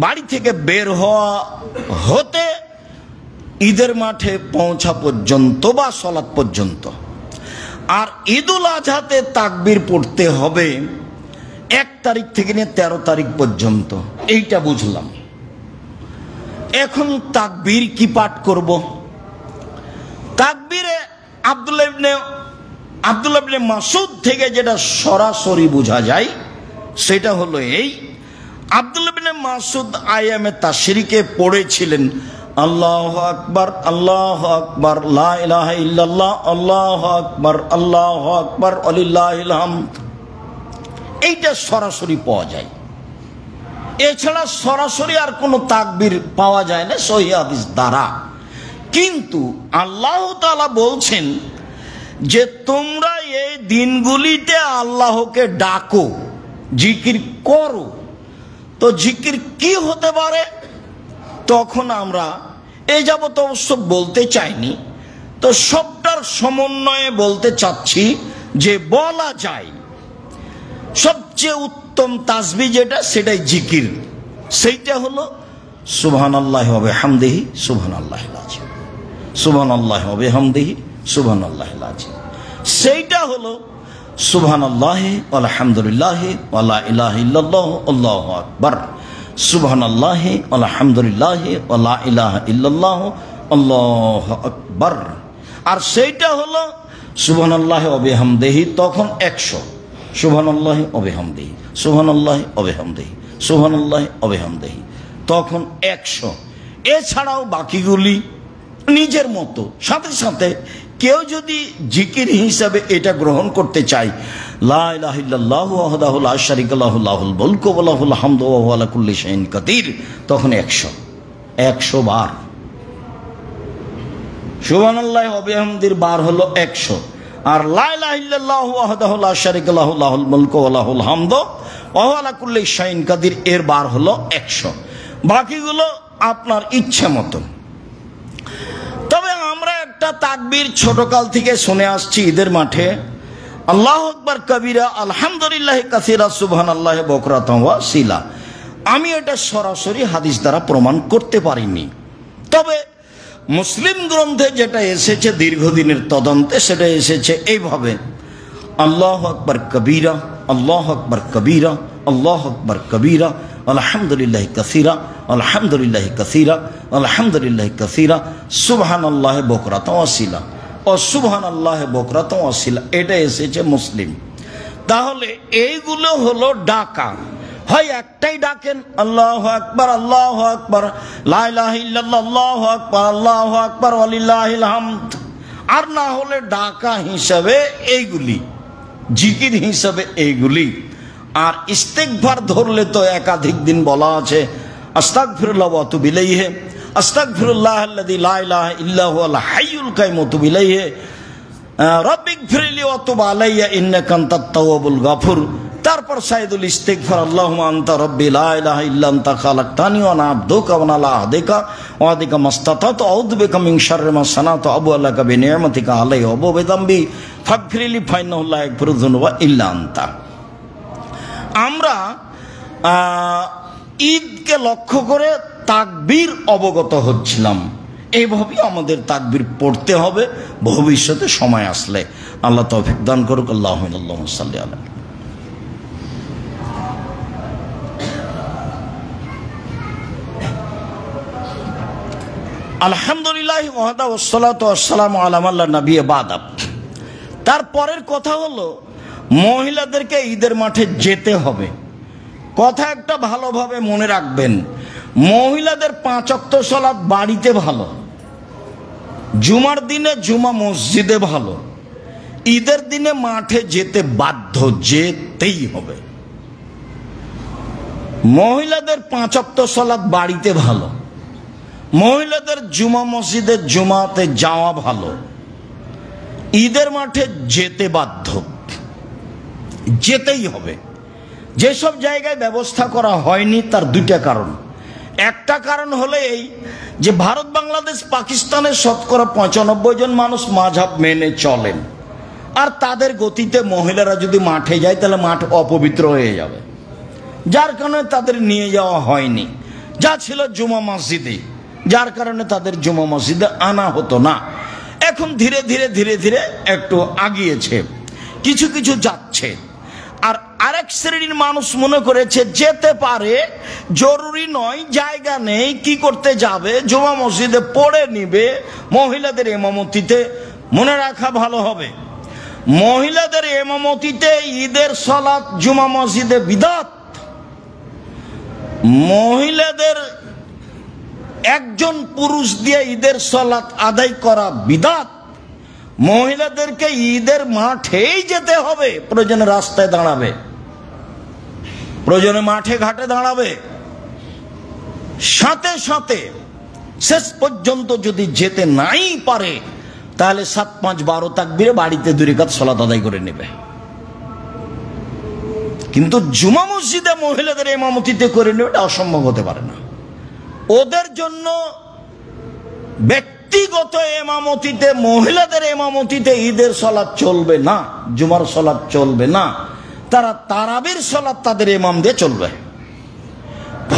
বাড়ি থেকে বের হতে ঈদের মাঠে পৌঁছা পর্যন্ত বা সালাত পর্যন্ত। আর ঈদুল আজহাতে তাকবীর পড়তে হবে 1 তারিখ থেকে নিয়ে 13 তারিখ পর্যন্ত, এইটা বুঝলাম। এখন তাকবীর কি পাঠ করব? তাকবীরে আব্দুল্লাহ ইবনে মাসউদ থেকে যেটা সরাসরি বোঝা যায় সেটা হলো এই, আব্দুল্লাহ ইবনে মাসউদ আয়ামে তাশরিকে পড়েছিলেন আল্লাহু আকবার আল্লাহু আকবার লা ইলাহা ইল্লাল্লাহ আল্লাহু আকবার ওয়ালিল্লাহিল হামদ। এইটা সরাসরি পাওয়া যায়, এছাড়া সরাসরি আর কোনো তাকবীর পাওয়া যায় না সহিহ হাদিস দ্বারা। কিন্তু আল্লাহ তাআলা বলছেন যে তোমরা এই দিনগুলিতে আল্লাহকে ডাকো, জিকির করো। তো জিকির কি হতে পারে? তখন আমরা এই যাবত অবশ্য বলতে চাইনি, তো সবটার সমন্বয়ে বলতে চাচ্ছি যে বলা যায় সবচেয়ে উত্তম তাসবিহ যেটা, সেটাই জিকির। সেইটা হলো সুবহানাল্লাহি ওয়া বিহামদিহি সুবহানাল্লাহিল আযীম, সুবহানাল্লাহি ওয়া বিহামদিহি সুবহানাল্লাহিল আযীম। সেইটা হলো সুবহানাল্লাহি আলহামদুলিল্লাহি ওয়া লা ইলাহা ইল্লাল্লাহু আল্লাহু আকবার, সুবহানাল্লাহি আলহামদুলিল্লাহি ওয়া লা ইলাহা ইল্লাল্লাহু আল্লাহু আকবার। আর সেইটা হলো সুবহানাল্লাহি ওয়া বিহামদিহি, তখন 100, সুবহানাল্লাহি ওয়া বিহামদিহি সুবহানাল্লাহি ওয়া বিহামদিহি সুবহানাল্লাহি ওয়া বিহামদিহি, তখন 100। এছাড়াও বাকিগুলি নিজের মতো। সাথে সাথে কেউ যদি জিকির হিসাবে এটা গ্রহণ করতে চায়, লা ইলাহা ইল্লাল্লাহু ওয়াহদাহু লা শারীকা লাহু লাহুল মুলকু ওয়া লাহুল হামদু ওয়া হুয়া আলা কুল্লি শাইইন কাদির, তখন 100 বার। সুবহানাল্লাহি ওয়া বিহামদির বার হলো 100, আর লা ইলাহা ইল্লাল্লাহু ওয়াহদাহু লা শারীকা লাহু লাহুল মুলকু ওয়া লাহুল হামদু ওয়া হুয়া আলা কুল্লি শাইইন কাদির, এর বার হলো 100। বাকিগুলো আপনার ইচ্ছে মতন। তবে আমরা একটা তাকবীর ছোটকাল থেকে শুনে আসছি ঈদের মাঠে, আল্লাহু আকবার কবীরা আলহামদুলিল্লাহি কাসীরা সুবহানাল্লাহি বুকরাতান ওয়া আসীলা। আমি এটা সরাসরি হাদিস দ্বারা প্রমাণ করতে পারিনি, তবে মুসলিম গ্রন্থে যেটা এসেছে দীর্ঘদিনের তদন্তে, সেটা এসেছে এইভাবে, আল্লাহু আকবার কবীরা আল্লাহু আকবার কবীরা আল্লাহু আকবার কবীরা আলহামদুলিল্লাহি কাসীরা আলহামদুলিল্লাহি কাসীরা আলহামদুলিল্লাহি কাসীরা সুবহানাল্লাহি বুকরাতান ওয়া আসীলা ও সুবহানাল্লাহি বুকরাতান ওয়া আসীলা। এটা এসেছে মুসলিম। তাহলে এইগুলো হলো ডাকা, হয় একটাই ডাকেন আল্লাহু আকবার লা ইলাহা ইল্লাল্লাহু আকবার ওয়ালিল্লাহিল হামদ, আর না হলে ডাকা হিসাবে এইগুলি, জিকির হিসাবে এইগুলি। আর ইস্তেগফার ধরলে তো একাধিক দিন বলা আছে, আস্তাগফিরুল্লাহ ওয়া আতুবু ইলাইহি, আস্তাগফিরুল্লাহাল্লাযী লা ইলাহা ইল্লা হুয়াল হাইয়ুল কাইয়্যুম ওয়া আতুবু ইলাইহি, রাব্বিগফিরলি ওয়া তুব আলাইয়া ইন্নাকা আনতাত তাওয়াবুল গাফুর। তারপর সাইদুল ইস্তিগফার, আল্লাহুম্মা আনতা রাব্বি লা ইলাহা ইল্লা আনতা খালাকতানি ওয়া আনা আবদুকা ওয়া আলা আহদিকা ওয়া আদিকা মাসতাতাতু আউযু বিকা মিন শাররি মা সানাতু আবু আলাকা বিনি'মাতিকা আলাইয়া ওয়া বিযামবি ফাগফিরলি ফাইন্নাহু লা ইয়াগফিরুয যুনুবা ইল্লা আনতা। আমরা ঈদকে লক্ষ্য করে তাকবীর অবগত হচ্ছিলাম, এইভাবেই আমাদের তাকবীর পড়তে হবে ভবিষ্যতে সময় আসলে। আল্লাহ তৌফিক দান করুক। আল্লাহুম্মা সাল্লি আলা। আলহামদুলিল্লাহ ওয়াহদা ওয়াসসালাতু ওয়াসসালামু আলা মান লা নাবিয়্যা বা'দা। তারপরের কথা হলো মহিলাদেরকে ঈদের মাঠে যেতে হবে। কথা একটা ভালোভাবে মনে রাখবেন, মহিলাদের 5 ওয়াক্ত সালাত বাড়িতে ভালো, জুমার দিনে জুমা মসজিদে ভালো, ঈদের দিনে মাঠে যেতে বাধ্য, যেতেই হবে। মহিলাদের 5 ওয়াক্ত সালাত বাড়িতে ভালো, মহিলাদের জুমা মসজিদে জুমাতে যাওয়া ভালো, ঈদের মাঠে যেতে বাধ্য, যেতেই হবে। যেসব জায়গায় ব্যবস্থা করা হয়নি তার দুইটা কারণ। একটা কারণ হলো এই যে ভারত, বাংলাদেশ, পাকিস্তানের শতকরা 95 জন মানুষ মাযহাব মেনে চলেন, আর তাদের গতিতে মহিলারা যদি মাঠে যায় তাহলে মাঠ অপবিত্র হয়ে যাবে, যার কারণে তাদের নিয়ে যাওয়া হয়নি। যা ছিল জুমা মসজিদে, যার কারণে তাদের জুমা মসজিদে আনা হতো না। এখন ধীরে ধীরে ধীরে ধীরে একটু আগিয়েছে, কিছু কিছু যাচ্ছে। আর আরেক শ্রেণীর মানুষ মনে করেছে যেতে পারে, জরুরি নয়, জায়গা নেই, কি করতে যাবে, জুমা মসজিদে পড়ে নিবে মহিলাদের ইমামতিতে। মনে রাখা ভালো হবে, মহিলাদের ইমামতিতে ঈদের সালাত জুমা মসজিদে বিদআত। মহিলাদের একজন পুরুষ দিয়ে ঈদের সালাত আদায় করা বিদআত। মহিলাদেরকে ঈদের মাঠেই যেতে হবে, প্রয়োজনে রাস্তায় দাঁড়াবে, প্রয়োজনে মাঠে ঘাটে দাঁড়াবে, সাথে সাথে শেষ পর্যন্ত যদি যেতে নাই পারে তাহলে 7, 5, 12 তাকবীরে বাড়িতে 2 রাকাত সালাত আদায় করে নেবে। কিন্তু জুমা মসজিদে মহিলাদের ইমামতিতে করে নেবে এটা অসম্ভব হতে পারে না। ওদের জন্য ব্যক্তিগত ইমামতিতে, মহিলাদের ইমামতিতে ঈদের সালাত চলবে না, জুমার সালাত চলবে না। তারা তারাবির সালাত তাদের ইমাম দিয়ে চলবে,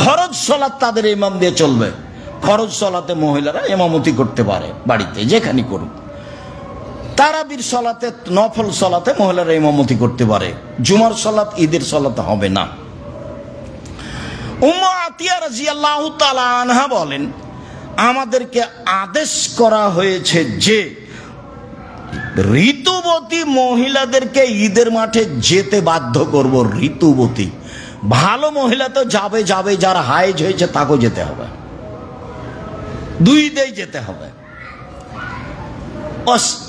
ফরজ সালাত তাদের ইমাম দিয়ে চলবে। ফরজ সালাতে মহিলারা ইমামতি করতে পারে বাড়িতে যেখানে করুক, তারাবির সালাতে, নফল সালাতে মহিলারা ইমামতি করতে পারে, জুমার সালাত ঈদের সালাতে হবে না। উম্মু আতিয়া রাদিয়াল্লাহু তাআলা আনহা বলেন, আমাদেরকে আদেশ করা হয়েছে যে ঋতুবতী মহিলাদেরকে ঈদের মাঠে যেতে বাধ্য করব। ঋতুবতী, ভালো মহিলা তো যাবে যাবে, যারা হায়েজ হয়েছে তাকেও যেতে হবে, 2 দিন যেতে হবে।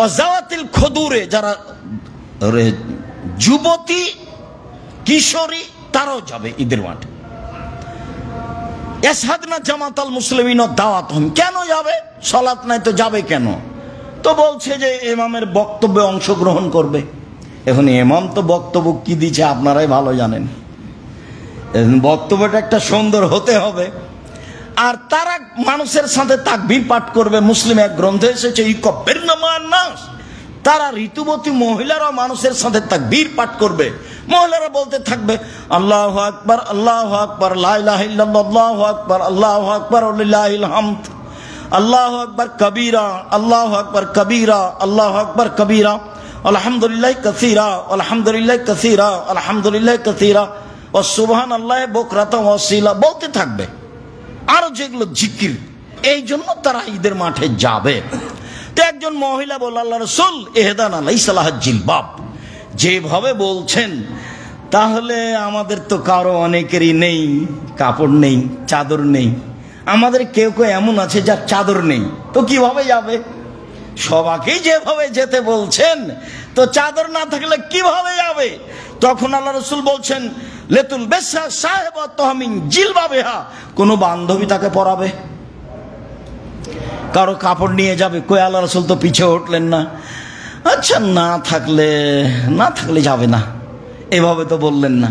অজাওয়াতিল খুদুরে, যারা যুবতী কিশোরী তারাও যাবে ঈদের মাঠে। ইয়াশহাদনা জামাতাল মুসলিমিন দাওয়াতহুম, কেন যাবে? সালাত নাই তো যাবে কেন? তো বলছে যে ইমামের বক্তব্যে অংশগ্রহণ করবে। এখন ইমাম তো বক্তব্য কি দিচ্ছে আপনারাই ভালো জানেন, বক্তব্যটা একটা সুন্দর হতে হবে। আর তারা মানুষের সাথে তাকবীর পাঠ করবে। মুসলিম এক গ্রন্থে এসেছে ইউকাব্বিরনা মা'আন নাস, তারা ঋতুবতী মহিলারা মানুষের সাথে তাকবীর পাঠ করবে। মহিলারা বলতে থাকবে আল্লাহু আকবার, আল্লাহু আকবার, লা ইলাহা ইল্লাল্লাহ, আল্লাহু আকবার, আল্লাহু আকবার ওয়া লিল্লাহিল হামদ, আল্লাহু আকবার কবীরা, আল্লাহু আকবার কবীরা, আল্লাহু আকবার কবীরা, আলহামদুলিল্লাহি কাসীরা, আলহামদুলিল্লাহি কাসীরা, আলহামদুলিল্লাহি কাসীরা ওয়া সুবহানাল্লাহি বুকরাতান ওয়া আসীলা বলতে থাকবে। আরো যেগুলো জিকির, এই জন্য তারা ঈদের মাঠে যাবে। তো একজন মহিলা বলল, আল্লাহ রাসূল ইহদানা লাইসা লাহা জিলবাব, যেভাবে বলছেন তাহলে আমাদের তো কারো অনেকেরই নেই, কাপড় নেই, চাদর নেই। আমাদের কেউ কেউ এমন আছে যার চাদর নেই, তো কিভাবে যাবে? সবাইকেই যেভাবে যেতে বলছেন, তো চাদর না থাকলে কিভাবে যাবে? তখন আল্লাহ রাসূল বলছেন লেতুল বেসা সাহেবাতুহা মিন জিলবাবিহা, কোন বান্ধবী তাকে পরাবে, কারো কাপড় নিয়ে যাবে। কই আল্লাহ রাসূল তো পিছে উঠলেন না। আচ্ছা না থাকলে যাবে না, এভাবে তো বললেন না,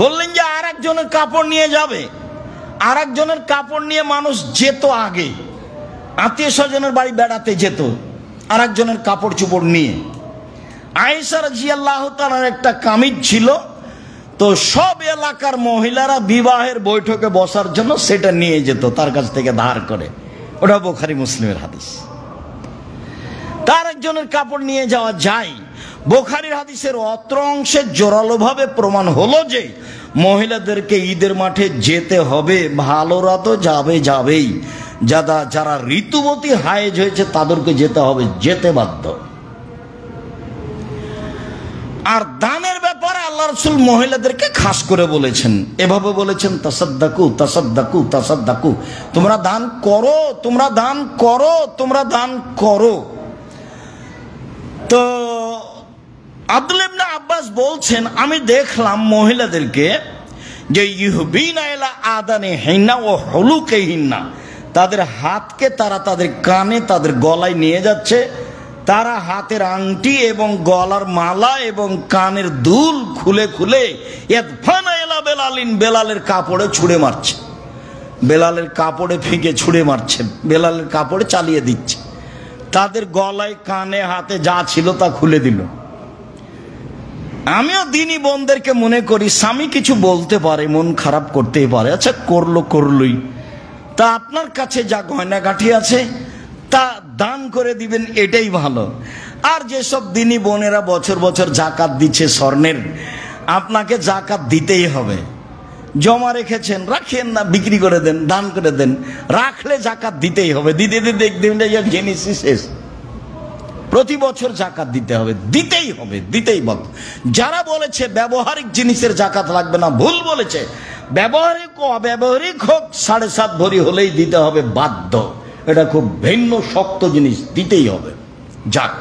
বললেন যে আর একজনের কাপড় নিয়ে যাবে। আর একজনের কাপড় নিয়ে মানুষ যেত, আগে আত্মীয় স্বজনের বাড়ি বেড়াতে যেত আর একজনের কাপড় চোপড় নিয়ে। আয়েশা রাদিয়াল্লাহু তাআলার একটা কামিজ ছিল, তো সব এলাকার মহিলারা বিবাহের বৈঠকে বসার জন্য সেটা নিয়ে যেত তার কাছ থেকে ধার করে। ওটা বুখারী মুসলিমের হাদিস। তার একজনের কাপড় নিয়ে যাওয়া যায়। বুখারীর হাদিসের অত্র অংশে জোরালোভাবে প্রমাণ হলো যে মহিলাদেরকে ঈদের মাঠে যেতে হবে। ভালোরা তো যাবেই, যারা ঋতুবতী হায়েজ হয়েছে তাদেরকে যেতে হবে, যেতে বাধ্য। আর দানের ব্যাপারে আল্লাহ রাসূল মহিলাদেরকে খাস করে বলেছেন, এভাবে বলেছেন তাসাদ্দাকু তাসাদ্দাকু তাসাদ্দাকু, তোমরা দান করো, তোমরা দান করো, তোমরা দান করো। তো আব্দুল্লাহ ইবনে আব্বাস বলছেন, আমি দেখলাম মহিলাদেরকে যে ইউহবিনা ইলা আদানিহিন্না ওয়া হুলুকিহিন্না, তাদের হাতকে তারা তাদের কানে, তাদের গলায় নিয়ে যাচ্ছে, তারা হাতের আংটি এবং গলার মালা এবং কানের দুল খুলে খুলে বেলালিন, বেলালের কাপড়ে ছুঁড়ে মারছে, বেলালের কাপড়ে ফিকে ছুঁড়ে মারছে, বেলালের কাপড়ে চালিয়ে দিচ্ছে। তাদের গলায় কানে হাতে যা ছিল তা খুলে দিল। আমিও দিনী বোনদেরকে মনে করি, স্বামী কিছু বলতে পারে, মন খারাপ করতেই পারে, আচ্ছা করলোই, তা আপনার কাছে যা গয়নাগাঠি আছে তা দান করে দিবেন, এটাই ভালো। আর যেসব দিনী বোনেরা বছর বছর জাকাত দিচ্ছে স্বর্ণের, আপনাকে জাকাত দিতেই হবে। জমা রেখেছেন, রাখেন না, বিক্রি করে দেন, দান করে দেন, রাখলে জাকাত দিতেই হবে। দিতে দেখবেন জিনিস শেষ, প্রতি বছর জাকাত দিতে হবে, দিতেই বল। যারা বলেছে ব্যবহারিক জিনিসের জাকাত লাগবে না, ভুল বলেছে। ব্যবহারিক ও অব্যবহারিক হোক 7.5 ভরি হলেই দিতে হবে, বাধ্য। এটা খুব ভিন্ন শক্ত জিনিস, দিতেই হবে। যাক,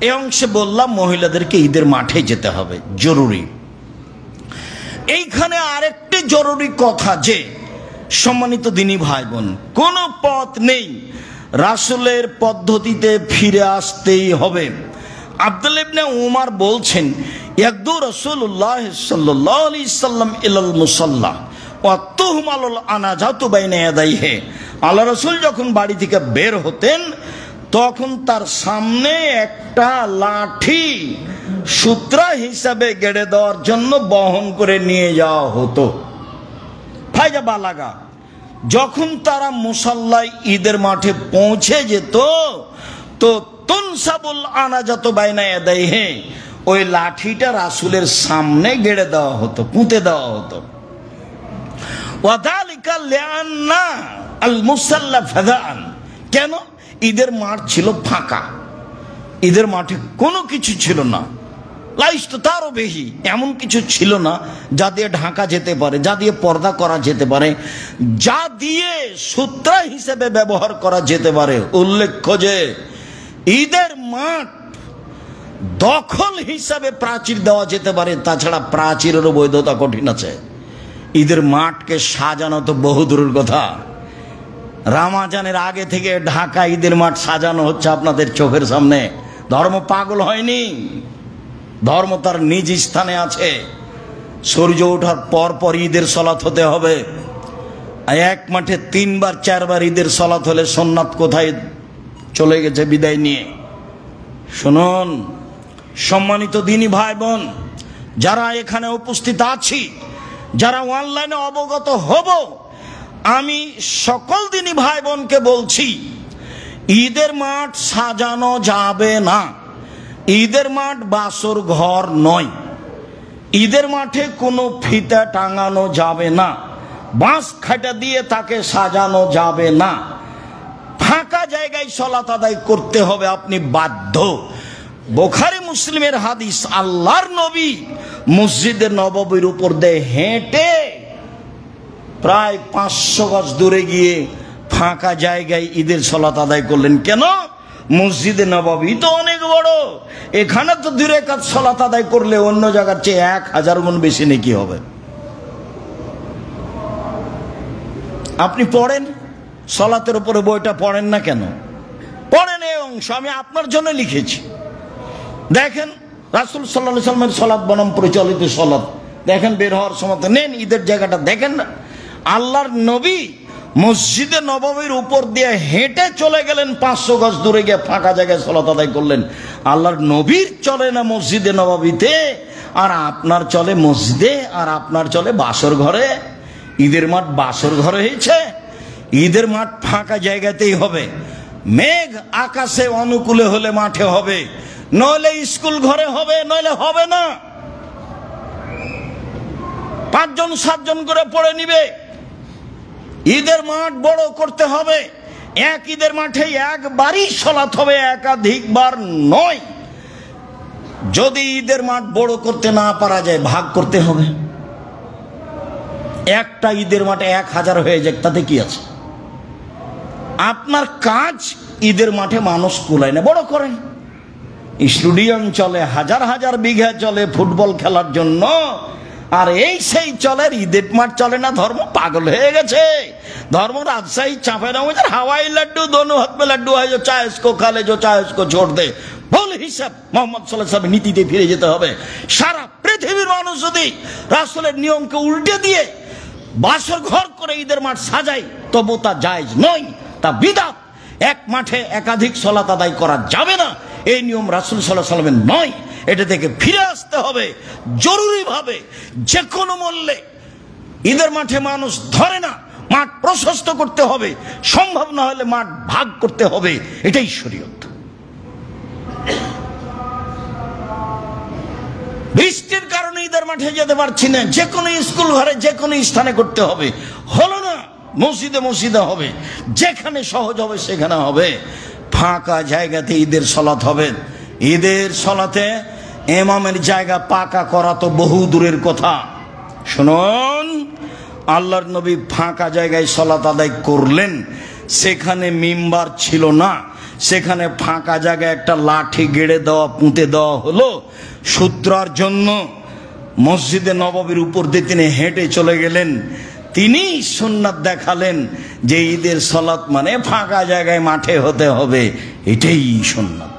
এই অংশে বললাম মহিলাদেরকে ঈদের মাঠে যেতে হবে, জরুরি। এইখানে আরেকটি জরুরি কথা যে, সম্মানিত দিনী ভাই বোন, কোনো পথ নেই, রাসূলের পদ্ধতিতে ফিরে আসতেই হবে। আব্দুল্লাহ ইবনে উমর বলছেন, ইয়াকদু রাসূলুল্লাহ সাল্লাল্লাহু আলাইহি সাল্লাম ইলাল মুসাল্লা ওয়া তুহমালুল আনাজাতু বাইনা ইয়াদাইহি। আল্লাহ রাসূল যখন বাড়ি থেকে বের হতেন তখন তার সামনে একটা লাঠি সূত্রা হিসাবে গেড়ে দেওয়ার জন্য বহন করে নিয়ে যাওয়া হতো। ফায়জা বালাগা, যখন তারা মুসাল্লায় ঈদের মাঠে পৌঁছে যেত তো তুনসাবুল আনাজাতু বাইনা ইয়াদাইহি, ওই লাঠিটা রাসূলের সামনে গেড়ে দেওয়া হতো, পুঁতে দেওয়া হতো। ওয়াদালিকা লিআন্না আল মুসাল্লা ফাদান, কেন? ঈদের মাঠ ছিল ফাঁকা, ঈদের মাঠে কোনো কিছু ছিল না। লাইস্ত তারও বেশি, এমন কিছু ছিল না যা দিয়ে ঢাকা যেতে পারে, যা দিয়ে পর্দা করা যেতে পারে, যা দিয়ে সূত্রা হিসেবে ব্যবহার করা যেতে পারে। উল্লেখ্য যে ঈদের মাঠ দখল হিসাবে প্রাচীর দেওয়া যেতে পারে, তাছাড়া প্রাচীরেরও বৈধতা কঠিন আছে। ঈদের মাঠকে সাজানো তো বহু দূরের কথা। রামাজানের আগে থেকে ঢাকা ঈদের মাঠ সাজানো হচ্ছে আপনাদের চোখের সামনে। ধর্ম পাগল হয়নি, ধর্ম তার নিজ স্থানে আছে। সূর্য ওঠার পর পর ঈদের সলাত হতে হবে। এক মাঠে 3বার 4বার ঈদের সলাত হলে সুন্নাত কোথায় চলে গেছে বিদায় নিয়ে? শুনুন সম্মানিত দিনী ভাই বোন, যারা এখানে উপস্থিত আছি, যারা অনলাইনে অবগত হব, আমি সকল দিনী ভাই বোনকে বলছি, ঈদের মাঠ সাজানো যাবে না। ঈদের মাঠ বাসর ঘর নয়। ঈদের মাঠে কোনো ফিতা টাঙানো যাবে না, বাঁশ খাটা দিয়ে তাকে সাজানো যাবে না। ফাঁকা জায়গায় সালাত আদায় করতে হবে, আপনি বাধ্য। বুখারী মুসলিমের হাদিস, আল্লাহর নবী মসজিদে নববীর উপর দিয়ে হেঁটে প্রায় 500 গজ দূরে গিয়ে ফাঁকা জায়গায় ঈদের সালাত আদায় করলেন। কেন? মসজিদে নববী তো অনেক বড়, এখানে তো 2 রাকাত সালাত আদায় করলে অন্য জায়গার চেয়ে 1000 গুণ বেশি নেকি হবে। আপনি পড়েন, সালাতের উপরে বইটা পড়েন না কেন? পড়েন, এই অংশ আমি আপনার জন্য লিখেছি। দেখেন রাসূল সাল্লাল্লাহু আলাইহি ওয়াসাল্লামের সালাত বনাম প্রচলিত সালাত দেখেন, বের হওয়ার সময় নেন ঈদের জায়গাটা দেখেন না। আল্লাহর নবী মসজিদে নববীর উপর দিয়ে হেঁটে চলে গেলেন, 500 গজ দূরে গিয়ে ফাঁকা জায়গায় সালাত আদায় করলেন। আল্লাহর নবীর চলে না মসজিদে নববীতে, আর আপনার চলে মসজিদে, আর আপনার চলে বাসর ঘরে। ঈদের মাঠ বাসর ঘরে হয়েছে, ঈদের মাঠ ফাঁকা জায়গাতেই হবে। মেঘ আকাশে অনুকূলে হলে মাঠে হবে, নইলে স্কুল ঘরে হবে, নইলে হবে না। 5 জন 7 জন করে পড়ে নিবে। ঈদের মাঠ বড় করতে হবে। এক ঈদের মাঠে একবারই সালাত হবে, একাধিকবার নয়। যদি ঈদের মাঠ বড় করতে না পারা যায়, ভাগ করতে হবে। একটা ঈদের মাঠে 1000 হয়ে যাক, তাতে কি আছে? আপনার কাজ ঈদের মাঠে মানুষ কুলায় না, বড় করেন। স্টেডিয়াম চলে, হাজার হাজার বিঘা চলে ফুটবল খেলার জন্য, আর এই সেই চলে, ঈদের মাঠ চলে না। ধর্ম পাগল হয়ে গেছে। धर्म राजशाही चापे हवाई लड्डू दोनों हाथ में लड्डू है, जो चाहे इसको खा ले, जो चाहे उसको छोड़ दे। ভুল হিসাব। মুহাম্মদ সাল্লাল্লাহু আলাইহি ওয়াসাল্লামের নীতিতে ফিরে যেতে হবে। সারা পৃথিবীর মানুষ যদি রাসূলের নিয়মকে উল্টে দিয়ে বাসর ঘর করে ঈদের মাঠ সাজায় তবু তা জায়েজ নয়, তা বিদআত। এক মাঠে একাধিক সালাত আদায় করা যাবে না, এই নিয়ম রাসূল সাল্লাল্লাহু আলাইহি ওয়াসাল্লামের নয়। এটা থেকে ফিরে আসতে হবে জরুরিভাবে, যে কোনো মূল্যে। ঈদের মাঠে মানুষ ধরে না, মাঠ প্রশস্ত করতে হবে, সম্ভব না হলে মাঠ ভাগ করতে হবে, এটাই শরীয়ত। বৃষ্টির কারণে ঈদের মাঠে যেতে পারছি না, যে কোনো স্কুল ঘরে যে কোনো স্থানে করতে হবে, হলো না মসজিদে মসজিদে হবে, যেখানে সহজ হবে সেখানে হবে। ফাঁকা জায়গাতে ঈদের সালাত হবে। ঈদের সালাতে ইমামের জায়গা পাকা করা তো বহু দূরের কথা। শুনুন, আল্লাহর নবী ফাঁকা জায়গায় সালাত আদায় করলেন, সেখানে মিম্বার ছিল না, সেখানে ফাঁকা জায়গায় একটা লাঠি গেড়ে দেওয়া, পুঁতে দেওয়া হলো সূত্রার জন্য। মসজিদে নববীর উপর দিয়ে তিনি হেঁটে চলে গেলেন, তিনি সুন্নাত দেখালেন যে ঈদের সালাত মানে ফাঁকা জায়গায় মাঠে হতে হবে, এটাই সুন্নাত।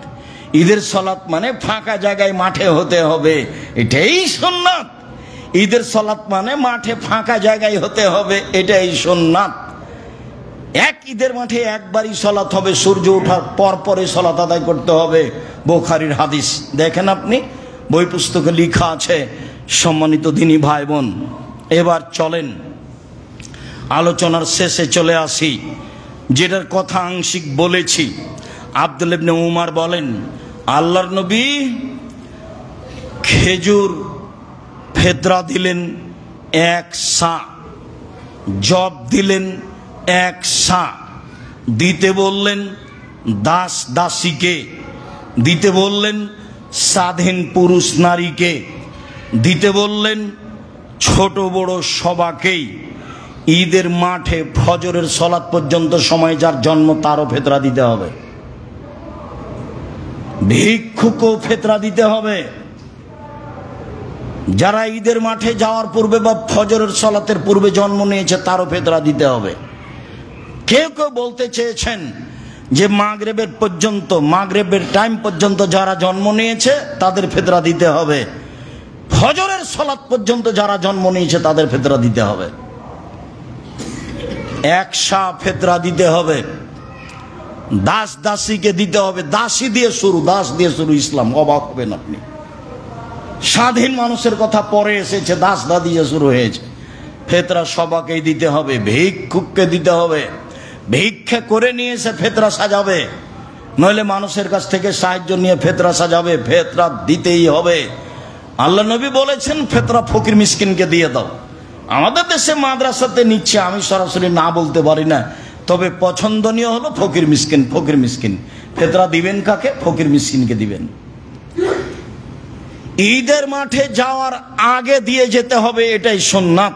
ঈদের সালাত মানে ফাঁকা জায়গায় মাঠে হতে হবে, এটাই সুন্নাত। ঈদের সালাত মানে মাঠে ফাঁকা জায়গায় হতে হবে, এটাই সুন্নাত। এক ঈদের মাঠে একবারই সালাত হবে, সূর্য ওঠার পর পরে সালাত আদায় করতে হবে, বুখারীর হাদিস। দেখেন আপনি, বই পুস্তকে লেখা আছে। সম্মানিত দিনী ভাই বোন, এবার চলেন আলোচনার শেষে চলে আসি, যেটার কথা আংশিক বলেছি। আব্দুল্লাহ ইবনে উমর বলেন, আল্লাহর নবী খেজুর ফেতরা দিলেন 1 সা, জব দিলেন 1 সা, দিতে বললেন দাস দাসীকে, দিতে বললেন স্বাধীন পুরুষ নারীকে, দিতে বললেন ছোট বড় সবাকেই। ঈদের মাঠে ফজরের সালাত পর্যন্ত সময় যার জন্ম তারও ফেতরা দিতে হবে, ভিক্ষুকও ফেতরা দিতে হবে। যারা ঈদের মাঠে যাওয়ার পূর্বে বা ফজরের সালাতের পূর্বে জন্ম নিয়েছে তারও ফেতরা দিতে হবে। কেউ কেউ বলতে চেয়েছেন যে মাগরিবের পর্যন্ত, মাগরিবের টাইম পর্যন্ত যারা জন্ম নিয়েছে তাদের ফেতরা দিতে হবে, ফজরের সালাত পর্যন্ত যারা জন্ম নিয়েছে তাদের ফেতরা দিতে হবে। 1 সা ফেতরা দিতে হবে, দাস দাসীকে দিতে হবে। দাসী দিয়ে শুরু, দাস দিয়ে শুরু ইসলাম, অবাক হবেন আপনি। স্বাধীন মানুষের কথা পরে এসেছে, দাস দা দিয়ে শুরু হয়েছে। ফেতরা সবাকেই দিতে হবে, ভিক্ষুককে দিতে হবে। ভিক্ষা করে নিয়ে এসে ফেতরা সাজাবে, নইলে মানুষের কাছ থেকে সাহায্য নিয়ে ফেতরা সাজাবে, ফেতরা দিতেই হবে। আল্লাহ নবী বলেছেন ফেতরা ফকির মিসকিনকে দিয়ে দাও। আমাদের দেশে মাদ্রাসাতে নিচ্ছে, আমি সরাসরি না বলতে পারি না, তবে পছন্দনীয় হলো ফকির মিসকিন। ফকির মিসকিন ফেতরা দিবেন কাকে? ফকির মিসকিনকে দিবেন। ঈদের মাঠে যাওয়ার আগে দিয়ে যেতে হবে, এটাই সুন্নাত।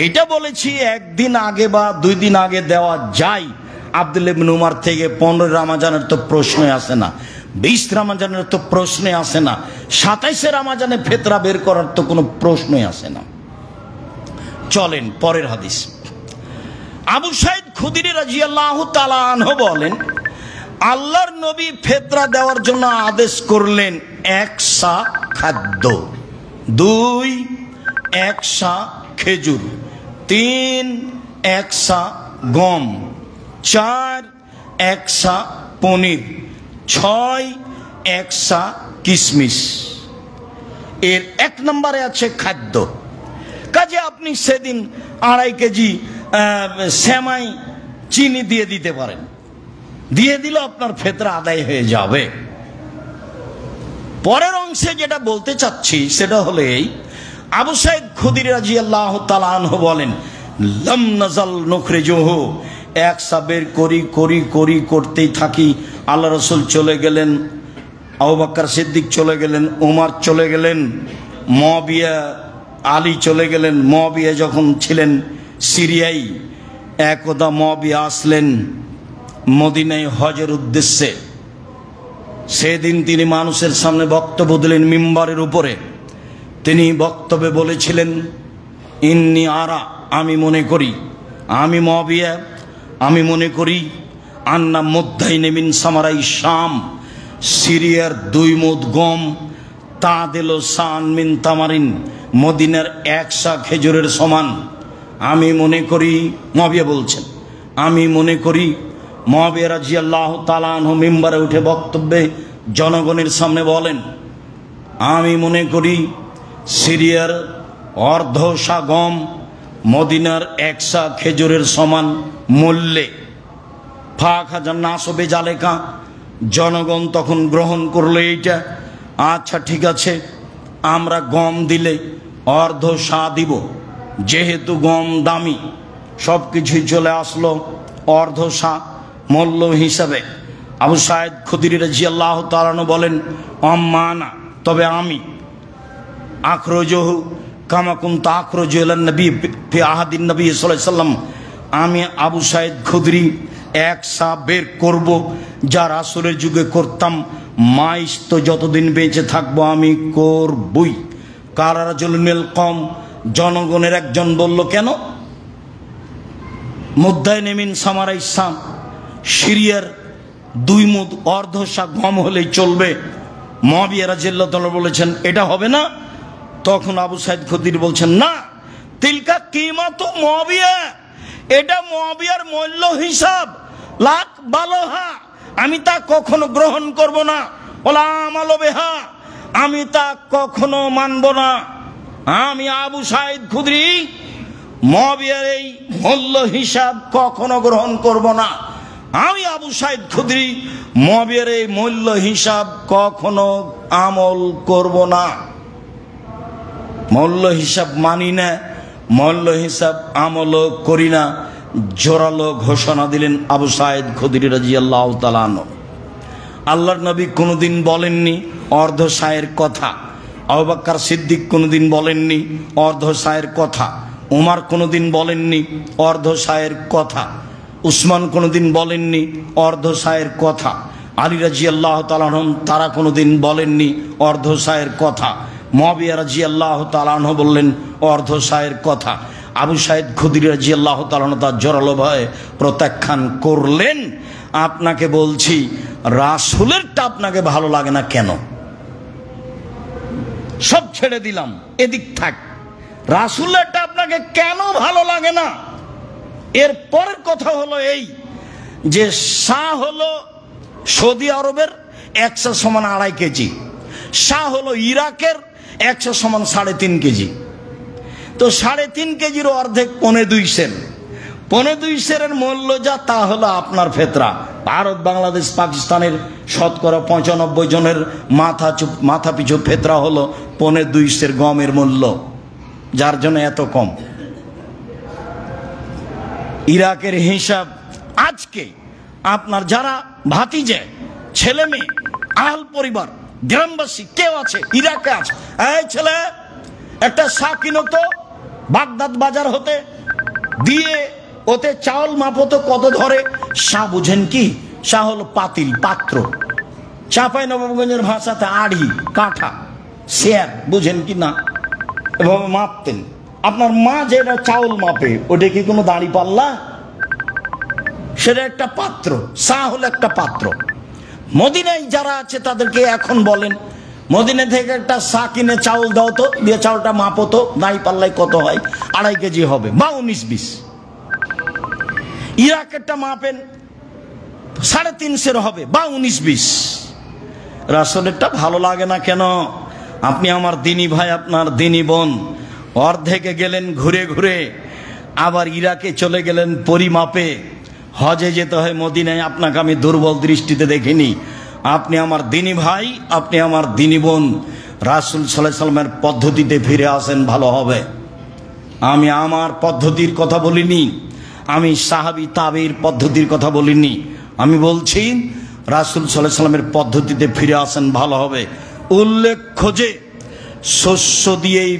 এইটা বলেছি, একদিন আগে বা 2 দিন আগে দেওয়া যায়। আব্দুল্লাহ ইবনে উমর থেকে 15 রমজানের তো প্রশ্নই আসে না, 20 রমজানের তো প্রশ্নই আসে না, 27 রমজানে ফেতরা বের করার তো কোনো প্রশ্নই আসে না। চলেন পরের হাদিস। আবু সাঈদ খুদরি রাদিয়াল্লাহু তাআলা আনহু বলেন, আল্লাহর নবী ফেতরা দেওয়ার জন্য আদেশ করলেন 1 সা খাদ্য, 2 1 সা খেজুর, 3 1 সা গম, 4 1 সা পনির, 6 1 সা কিশমিশ। এর 1 নম্বরে আছে খাদ্য। কাজে আপনি সেদিন 2.5 কেজি সেমাই চিনি দিয়ে দিতে পারেন, দিয়ে দিলে আপনার ফেতরা আদায় হয়ে যাবে। পরের অংশে যেটা বলতে চাচ্ছি সেটা হলো এই, আবু সাঈদ খুদরি রাদিয়াল্লাহু তাআলা আনহু বলেন, লাম নাজাল নুখরিজুহু, 1 সা বের করি করতেই থাকি। আল্লাহ রাসূল চলে গেলেন, আবু বকর সিদ্দিক চলে গেলেন, উমর চলে গেলেন, মুয়াবিয়া আলী চলে গেলেন। মুয়াবিয়া যখন ছিলেন সিরিয়ায়, একদা মুয়াবিয়া আসলেন মদিনায় হজের উদ্দেশ্যে। সেদিন তিনি মানুষের সামনে বক্তব্য দিলেন মিম্বারের উপরে। তিনি বক্তব্যে বলেছিলেন, ইন্নি আরা, আমি মনে করি, আমি মুয়াবিয়া, আমি মনে করি, আন্না মুদ্দাইন মিন সামারাই শাম, সিরিয়ার 2 মুদ গম, তা দিল সান মিন তামারিন, মদিনার 1 সা খেজুরের সমান। আমি মনে করি, মুয়াবিয়া বলছেন, আমি মনে করি মুয়াবিয়া রাদিয়াল্লাহু তাআলা আনহু মিম্বারে উঠে বক্তব্যে জনগণের সামনে বলেন, আমি মনে করি সিরিয়ার অর্ধ সা গম মদিনার 1 সা খেজুরের সমান মূল্যে। ফাখাজান নাসবে জালেকা, জনগণ তখন গ্রহণ করলো এইটা। আচ্ছা ঠিক আছে, আমরা গম দিলে অর্ধ সা দিব, যেহেতু গম দামি, সব কিছুই চলে আসলো অর্ধ সা মূল্য হিসাবে। আবু সাঈদ খুদরি রাদিয়াল্লাহু তাআলা আনহু বলেন, আম্মানা, তবে আমি আখরজহু কামা কুনতু আখরজু ইলান নবী ফি আহাদিন নবী সাল্লাল্লাহু আলাইহি ওয়াসাল্লাম, আমি আবু সাঈদ খুদরি 1 সা বের করব, যা রাসূলের যুগে করতাম। মাইস তো যতদিন বেঁচে থাকবো আমি করবই। কারা রাজুলুন মিনাল কওম, জনগণের একজন বলল, কেন? মুদ্দাইন মিন সামারাই শাম, সিরিয়ার 2 মুদ অর্ধ সা গম হলেই চলবে। মুয়াবিয়া রাদিয়াল্লাহু তাআলা বলেছেন, এটা হবে না। তখন আবু সাঈদ খুদরি বলছেন, না, তিলকা কিমাতু মুয়াবিয়া, এটা মুয়াবিয়ার মূল্য হিসাব, লাক বালোহা, আমি তা কখনো গ্রহণ করব না। ওলা আমাল বিহা, আমি তা কখনো মানব না। আমি আবু সাঈদ খুদরি মুয়াবিয়ার এই মূল্য হিসাব কখনো গ্রহণ করব না। আমি আবু সাঈদ খুদরি মুয়াবিয়ার এই মূল্য হিসাব কখনো আমল করব না। মূল্য হিসাব মানি না, মূল্য হিসাব আমলও করি না, জোরালো ঘোষণা দিলেন আবু সাঈদ খুদরি রাদিয়াল্লাহু তাআলা আনহু। আল্লাহর নবী কোনোদিন বলেননি অর্ধ সায়ের কথা, আবু বকর সিদ্দিক কোনোদিন বলেননি অর্ধ সায়ের কথা, উমর কোনোদিন বলেননি অর্ধ সায়ের কথা, উসমান কোনোদিন বলেননি অর্ধ সায়ের কথা, আলী রাদিয়াল্লাহু তাআলা আনহু তারা কোনোদিন বলেননি অর্ধ সায়ের কথা। মুয়াবিয়া রাদিয়াল্লাহু তাআলা আনহু বললেন অর্ধ সায়ের কথা। আবু সাঈদ খুদরি রাদিয়াল্লাহু তাআলা আনহু তার জোরালো ভয়ে প্রত্যাখ্যান করলেন। আপনাকে বলছি, রাসূলেরটা আপনাকে ভালো লাগে না কেন? সব ছেড়ে দিলাম, এদিক থাক, রাসূলেরটা আপনাকে কেন ভালো লাগে না? এর পরের কথা হলো এই যে শাহ হলো সৌদি আরবের 100 সমান 2.5 কেজি, শাহ হলো ইরাকের 100 সমান 3.5 কেজি। তো 3.5 কেজির অর্ধেক 1.25 সের, 1.25 সেরের মূল্য যা, তা হলো আপনার ফেতরা। ভারত, বাংলাদেশ, পাকিস্তানের শতকরা 95 জনের মাথা পিছু ফেতরা হলো 1.25 সের গমের মূল্য, যার জন্য এত কম। ইরাকের হিসাব আজকে আপনার যারা ভাতিজে, ছেলে মেয়ে, আহল পরিবার, গ্রামবাসী কেউ আছে ইরাকে আছে, এই ছেলে একটা শাহ কিনো তো বাগদাদ বাজার হতে, দিয়ে ওতে চাউল মাপতো কত ধরে। শাহ বুঝেন কি? শাহ হলো পাতিল, পাত্র। চাঁপাইনবাবগঞ্জের ভাষাতে আড়ি, কাঠা, শেয়ার, বুঝেন কি না? এভাবে মাপতেন। আপনার মা যেটা চাউল মাপে, ওটা কি কোনো দাঁড়ি পাল্লা? সেটা একটা পাত্র। শাহ হলো একটা পাত্র। মদিনায় যারা আছে তাদেরকে এখন বলেন, মদিনা থেকে একটা শাহ কিনে চাউল দাও তো, দিয়ে চাউলটা মাপো তো, দাঁড়ি পাল্লায় কত হয়, 2.5 কেজি হবে বা 19-20। ইরাকেরটা মাপেন 3.5 সের হবে বা 19-20। রাসূলেরটা ভালো লাগে না কেন? আপনি আমার দিনী ভাই, আপনার দিনী বোন, অর্ধেকে গেলেন ঘুরে ঘুরে, আবার ইরাকে চলে গেলেন পরিমাপে। হজে যেতে হয় মদিনায়, আপনাকে আমি দুর্বল দৃষ্টিতে দেখিনি। আপনি আমার দিনী ভাই, আপনি আমার দিনী বোন, রাসূল সাল্লাল্লাহু আলাইহি ওয়াসাল্লামের পদ্ধতিতে ফিরে আসেন, ভালো হবে। আমি আমার পদ্ধতির কথা বলিনি, আমি সাহাবী তাবেঈর পদ্ধতির কথা বলিনি। আমি বলছি রাসূল সাল্লাল্লাহু আলাইহি ওয়াসাল্লামের পদ্ধতিতে ফিরে আসেন, ভালো হবে। উল্লেখ্য যে শস্য দিয়েই